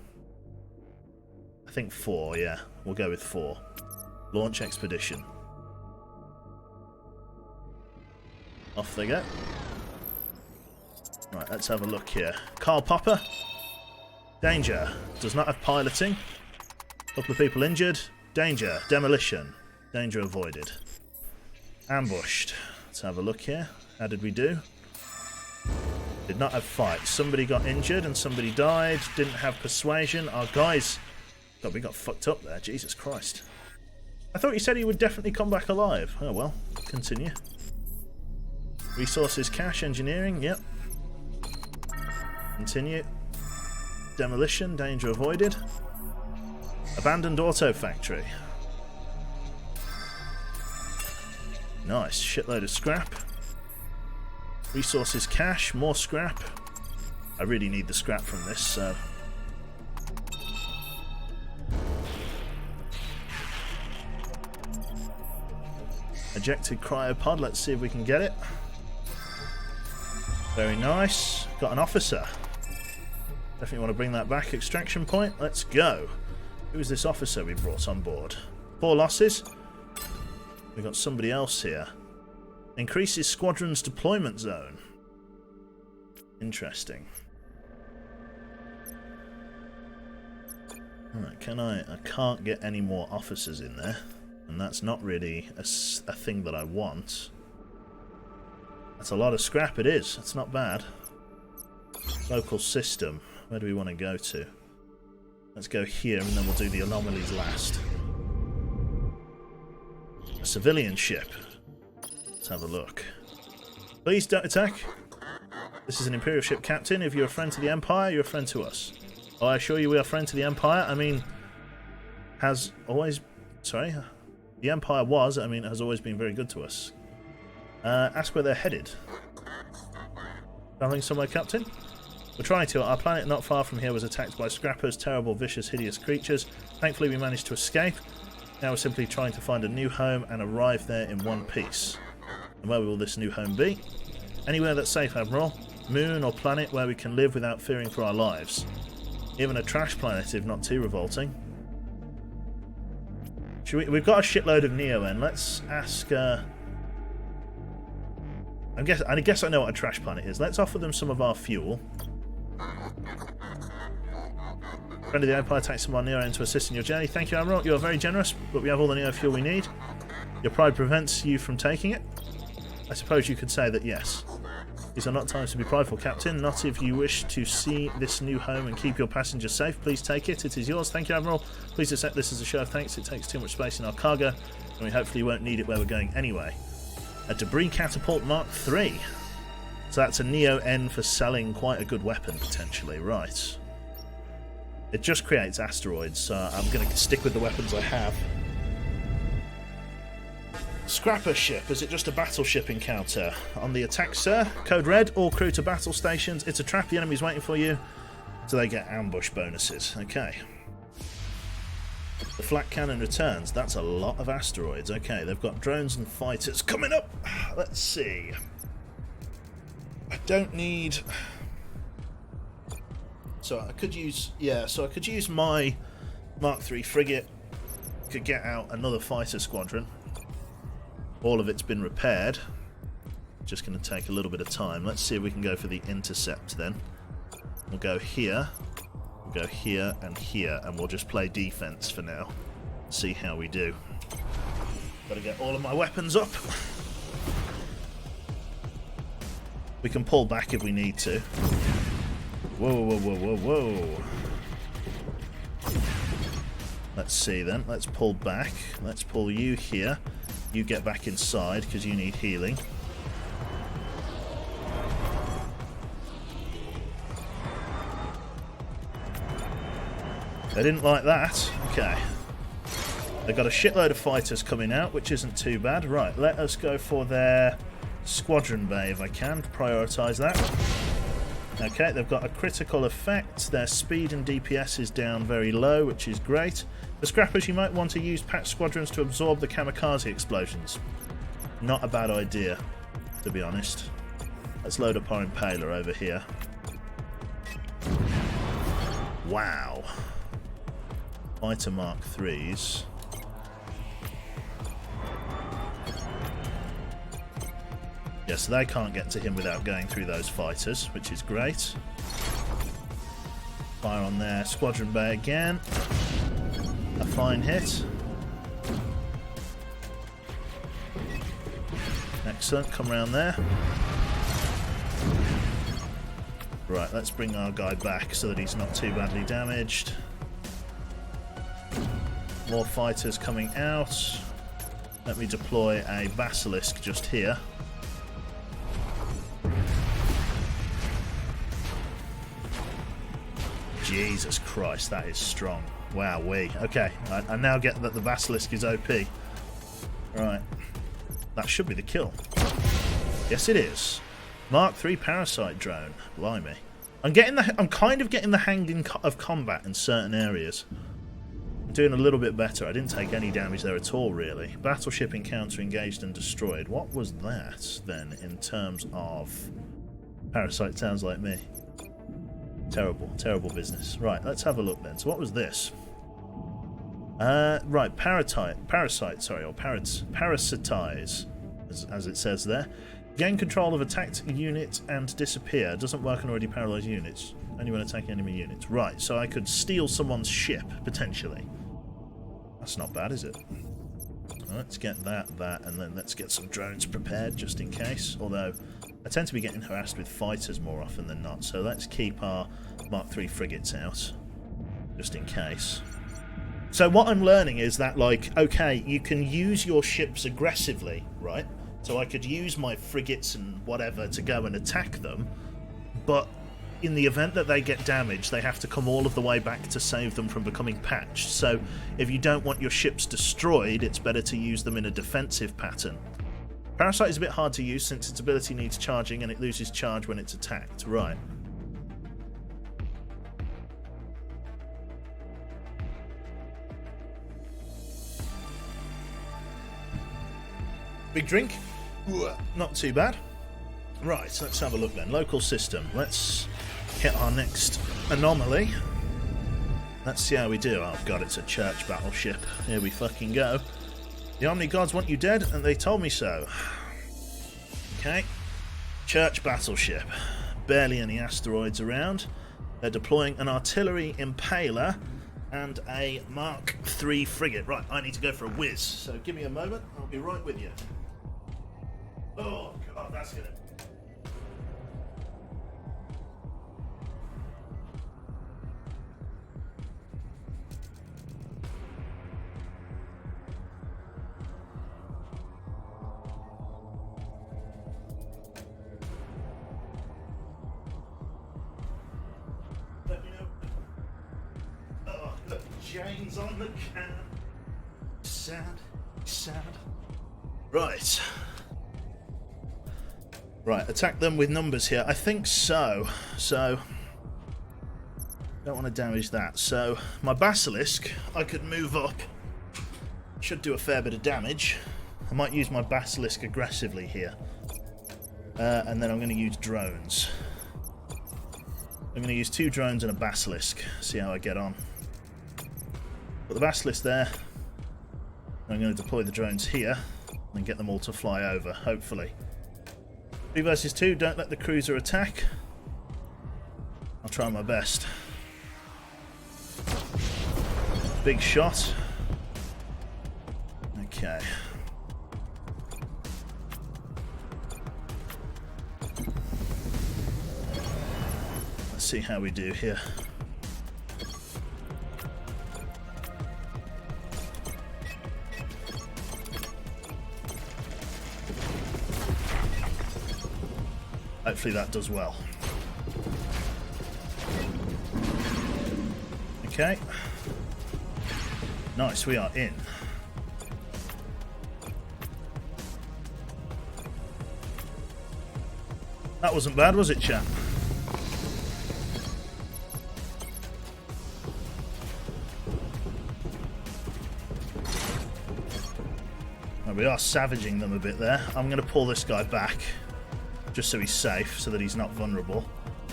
I think 4, yeah. We'll go with 4. Launch expedition. Off they go. Right, let's have a look here. Karl Popper. Danger. Does not have piloting. Couple of people injured. Danger. Demolition. Danger avoided. Ambushed. Let's have a look here. How did we do? Did not have fight. Somebody got injured and somebody died. Didn't have persuasion. Our guys... God, we got fucked up there. Jesus Christ. I thought you said he would definitely come back alive. Oh well. Continue. Resources, cash, engineering. Yep. Continue. Demolition. Danger avoided. Abandoned auto factory. Nice. Shitload of scrap. Resources, cash, more scrap. I really need the scrap from this, so... Ejected cryopod, let's see if we can get it. Very nice. Got an officer. Definitely want to bring that back. Extraction point, let's go. Who is this officer we brought on board? 4 losses. We've got somebody else here. Increases squadron's deployment zone. Interesting. Alright, can I can't get any more officers in there. And that's not really a thing that I want. That's a lot of scrap, it is. It's not bad. Local system. Where do we want to go to? Let's go here and then we'll do the anomalies last. A civilian ship. Let's have a look. Please don't attack. This is an Imperial ship, Captain. If you're a friend to the Empire, you're a friend to us. Oh, I assure you we are a friend to the Empire. I mean, has always... Sorry? The Empire was, I mean, has always been very good to us. Ask where they're headed. Traveling somewhere, Captain? We're trying to. Our planet not far from here was attacked by scrappers, terrible, vicious, hideous creatures. Thankfully, we managed to escape. Now we're simply trying to find a new home and arrive there in one piece. And where will this new home be? Anywhere that's safe, Admiral. Moon or planet where we can live without fearing for our lives. Even a trash planet if not too revolting. We've got a shitload of Neo-En. Let's ask... I guess I know what a trash planet is. Let's offer them some of our fuel. Friend of the Empire takes some of our Neo-En to assist in your journey. Thank you, Admiral. You are very generous, but we have all the Neo fuel we need. Your pride prevents you from taking it. I suppose you could say that yes. These are not times to be prideful, Captain. Not if you wish to see this new home and keep your passengers safe. Please take it. It is yours. Thank you, Admiral. Please accept this as a show of thanks. It takes too much space in our cargo, and we hopefully won't need it where we're going anyway. A debris catapult Mark III. So that's a Neo-En for selling quite a good weapon, potentially. Right. It just creates asteroids, so I'm going to stick with the weapons I have. Scrapper ship. Is it just a battleship encounter? On the attack, sir. Code red. All crew to battle stations. It's a trap. The enemy's waiting for you. So they get ambush bonuses. Okay. The flak cannon returns. That's a lot of asteroids. Okay, they've got drones and fighters coming up. Let's see. I don't need... So I could use... Yeah, so I could use my Mark III frigate. Could get out another fighter squadron. All of it's been repaired. Just going to take a little bit of time. Let's see if we can go for the intercept then. We'll go here. We'll go here, and we'll just play defense for now. See how we do. Gotta get all of my weapons up. We can pull back if we need to. Whoa, whoa, whoa, whoa, whoa. Let's see then. Let's pull back. Let's pull you here. You get back inside because you need healing. They didn't like that. Okay. They've got a shitload of fighters coming out, which isn't too bad. Right, let us go for their squadron bay if I can. Prioritise that. Okay, they've got a critical effect. Their speed and DPS is down very low, which is great. The scrappers, you might want to use patch squadrons to absorb the kamikaze explosions. Not a bad idea. to be honest. Let's load up our Impaler over here. Wow. Fighter Mark 3s. Yeah, so they can't get to him without going through those fighters, which is great. Fire on there. Squadron Bay again. A fine hit. Excellent. Come around there. Right, let's bring our guy back so that he's not too badly damaged. More fighters coming out. Let me deploy a Basilisk just here. Jesus Christ, that is strong. Wowee. Okay, I now get that the Basilisk is OP. Right. That should be the kill. Yes, it is. Mark III Parasite drone. Blimey. I'm kind of getting the hang of combat in certain areas. I'm doing a little bit better. I didn't take any damage there at all, really. Battleship encounter engaged and destroyed. What was that, then, in terms of... Parasite sounds like me. Terrible, terrible business. Right, let's have a look then. So what was this? Right, parasitize, as it says there. Gain control of attacked unit and disappear. Doesn't work on already paralyzed units. Only when attacking enemy units. Right, so I could steal someone's ship, potentially. That's not bad, is it? Let's get that, and then let's get some drones prepared, just in case. Although, I tend to be getting harassed with fighters more often than not, so let's keep our Mark III frigates out, just in case. So what I'm learning is that, like, okay, you can use your ships aggressively, right? So I could use my frigates and whatever to go and attack them, but in the event that they get damaged, they have to come all of the way back to save them from becoming patched. So if you don't want your ships destroyed, it's better to use them in a defensive pattern. Parasite is a bit hard to use since its ability needs charging and it loses charge when it's attacked. Right. Big drink? Not too bad. Right, so let's have a look then. Local system. Let's hit our next anomaly. Let's see how we do. Oh god, it's a church battleship. Here we fucking go. The Omni Gods want you dead, and they told me so. Okay. Church battleship. Barely any asteroids around. They're deploying an artillery impaler and a Mark III frigate. Right, I need to go for a whiz, so give me a moment. I'll be right with you. Oh god, that's gonna... Let me know. Oh, look, Jane's on the can. Sad, sad. Right. Right, attack them with numbers here. I think so. So, don't want to damage that. So, my Basilisk, I could move up. Should do a fair bit of damage. I might use my Basilisk aggressively here. And then I'm going to use drones. I'm going to use 2 drones and a Basilisk. See how I get on. Put the Basilisk there. I'm going to deploy the drones here. And get them all to fly over, hopefully. 3 versus 2, don't let the cruiser attack. I'll try my best. Big shot. Okay. Let's see how we do here. Hopefully that does well. Okay. Nice, we are in. That wasn't bad, was it, chap? Well, we are savaging them a bit there. I'm going to pull this guy back. just so he's safe, so that he's not vulnerable.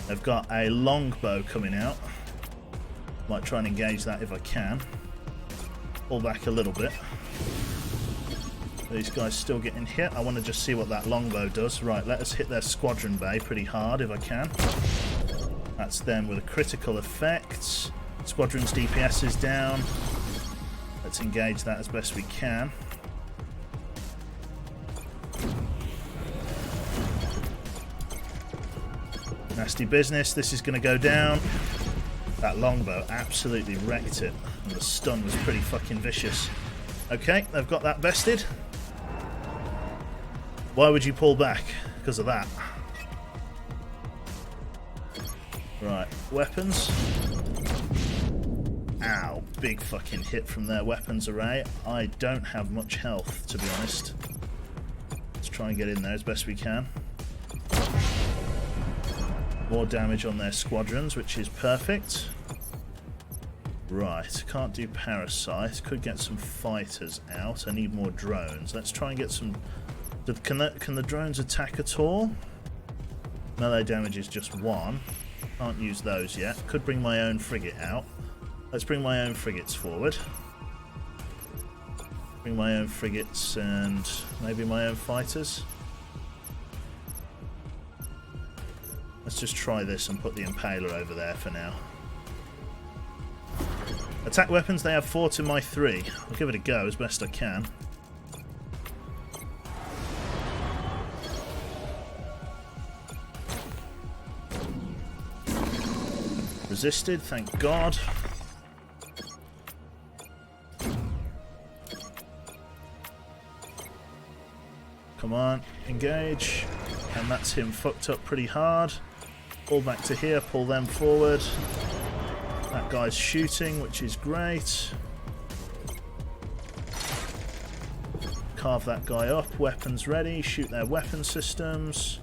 They've got a longbow coming out. Might try and engage that if I can. Pull back a little bit. These guys still getting hit. I want to just see what that longbow does. Right, let us hit their squadron bay pretty hard if I can. That's them with a critical effect. Squadron's DPS is down. Let's engage that as best we can. Nasty business. This is going to go down. That longbow absolutely wrecked it. And the stun was pretty fucking vicious. Okay, they've got that bested. Why would you pull back? Because of that. Right, weapons. Ow, big fucking hit from their weapons array. I don't have much health, to be honest. Let's try and get in there as best we can. More damage on their squadrons, which is perfect. Right, can't do parasites. Could get some fighters out. I need more drones. Let's try and get some... Can the drones attack at all? Melee damage is just 1. Can't use those yet. Could bring my own frigate out. Let's bring my own frigates forward. Bring my own frigates and maybe my own fighters. Let's just try this and put the Impaler over there for now. Attack weapons, they have 4 to my 3. I'll give it a go as best I can. Resisted, thank God. Come on, engage. And that's him fucked up pretty hard. Pull back to here, pull them forward. That guy's shooting, which is great. Carve that guy up, weapons ready, shoot their weapon systems.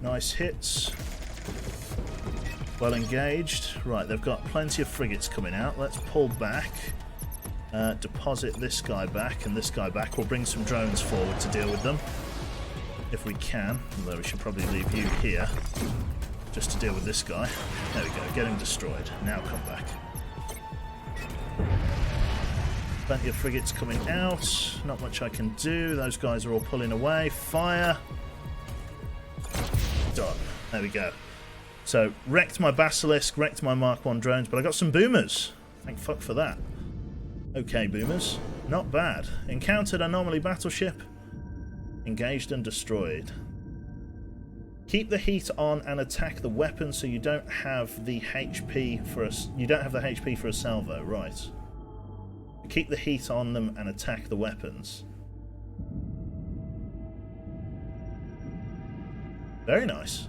Nice hits. Well engaged. Right, they've got plenty of frigates coming out. Let's pull back. Deposit this guy back and this guy back. We'll bring some drones forward to deal with them. If we can. Although we should probably leave you here. Just to deal with this guy. There we go. Get him destroyed. Now come back. Plenty of frigates coming out. Not much I can do. Those guys are all pulling away. Fire. Done. There we go. So, wrecked my Basilisk, wrecked my Mark 1 drones, but I got some boomers. Thank fuck for that. Okay, boomers. Not bad. Encountered anomaly battleship. Engaged and destroyed. Keep the heat on and attack the weapon so you don't have the HP for a salvo, right. Keep the heat on them and attack the weapons. Very nice.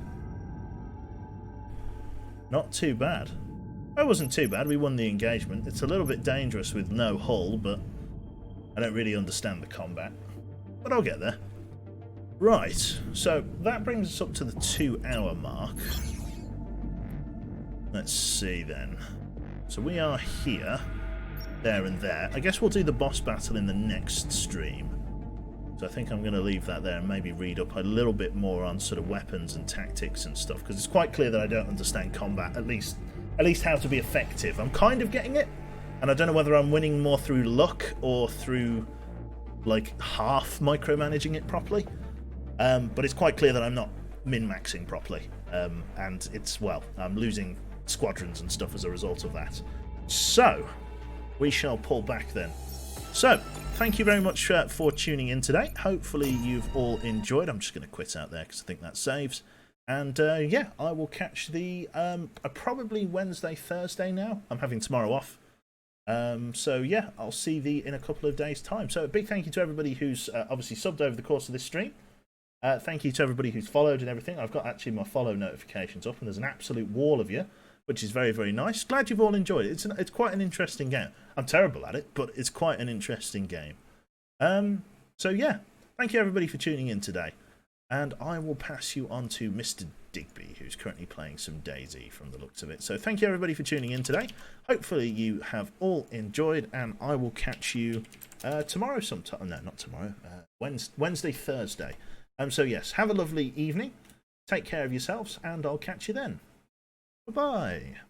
Not too bad. That wasn't too bad. We won the engagement. It's a little bit dangerous with no hull, but I don't really understand the combat. But I'll get there. Right, so that brings us up to the 2-hour mark. Let's see then. So we are here, there and there. I guess we'll do the boss battle in the next stream. So I think I'm going to leave that there and maybe read up a little bit more on sort of weapons and tactics and stuff, because it's quite clear that I don't understand combat, at least how to be effective. I'm kind of getting it, and I don't know whether I'm winning more through luck or through like half micromanaging it properly. But it's quite clear that I'm not min-maxing properly, and it's, well, I'm losing squadrons and stuff as a result of that. So we shall pull back then. So, thank you very much for tuning in today. Hopefully you've all enjoyed. I'm just going to quit out there because I think that saves. And yeah, I will catch the probably Wednesday, Thursday now. I'm having tomorrow off. So yeah, I'll see thee in a couple of days' time. So a big thank you to everybody who's obviously subbed over the course of this stream. Thank you to everybody who's followed and everything. I've got actually my follow notifications up, and there's an absolute wall of you, which is very, very nice. Glad you've all enjoyed it. It's quite an interesting game. I'm terrible at it, but it's quite an interesting game. So yeah, thank you everybody for tuning in today. And I will pass you on to Mr. Digby, who's currently playing some DayZ from the looks of it. So thank you everybody for tuning in today. Hopefully you have all enjoyed, and I will catch you tomorrow sometime. No, not tomorrow. Wednesday, Thursday. So yes, have a lovely evening. Take care of yourselves, and I'll catch you then. Bye-bye.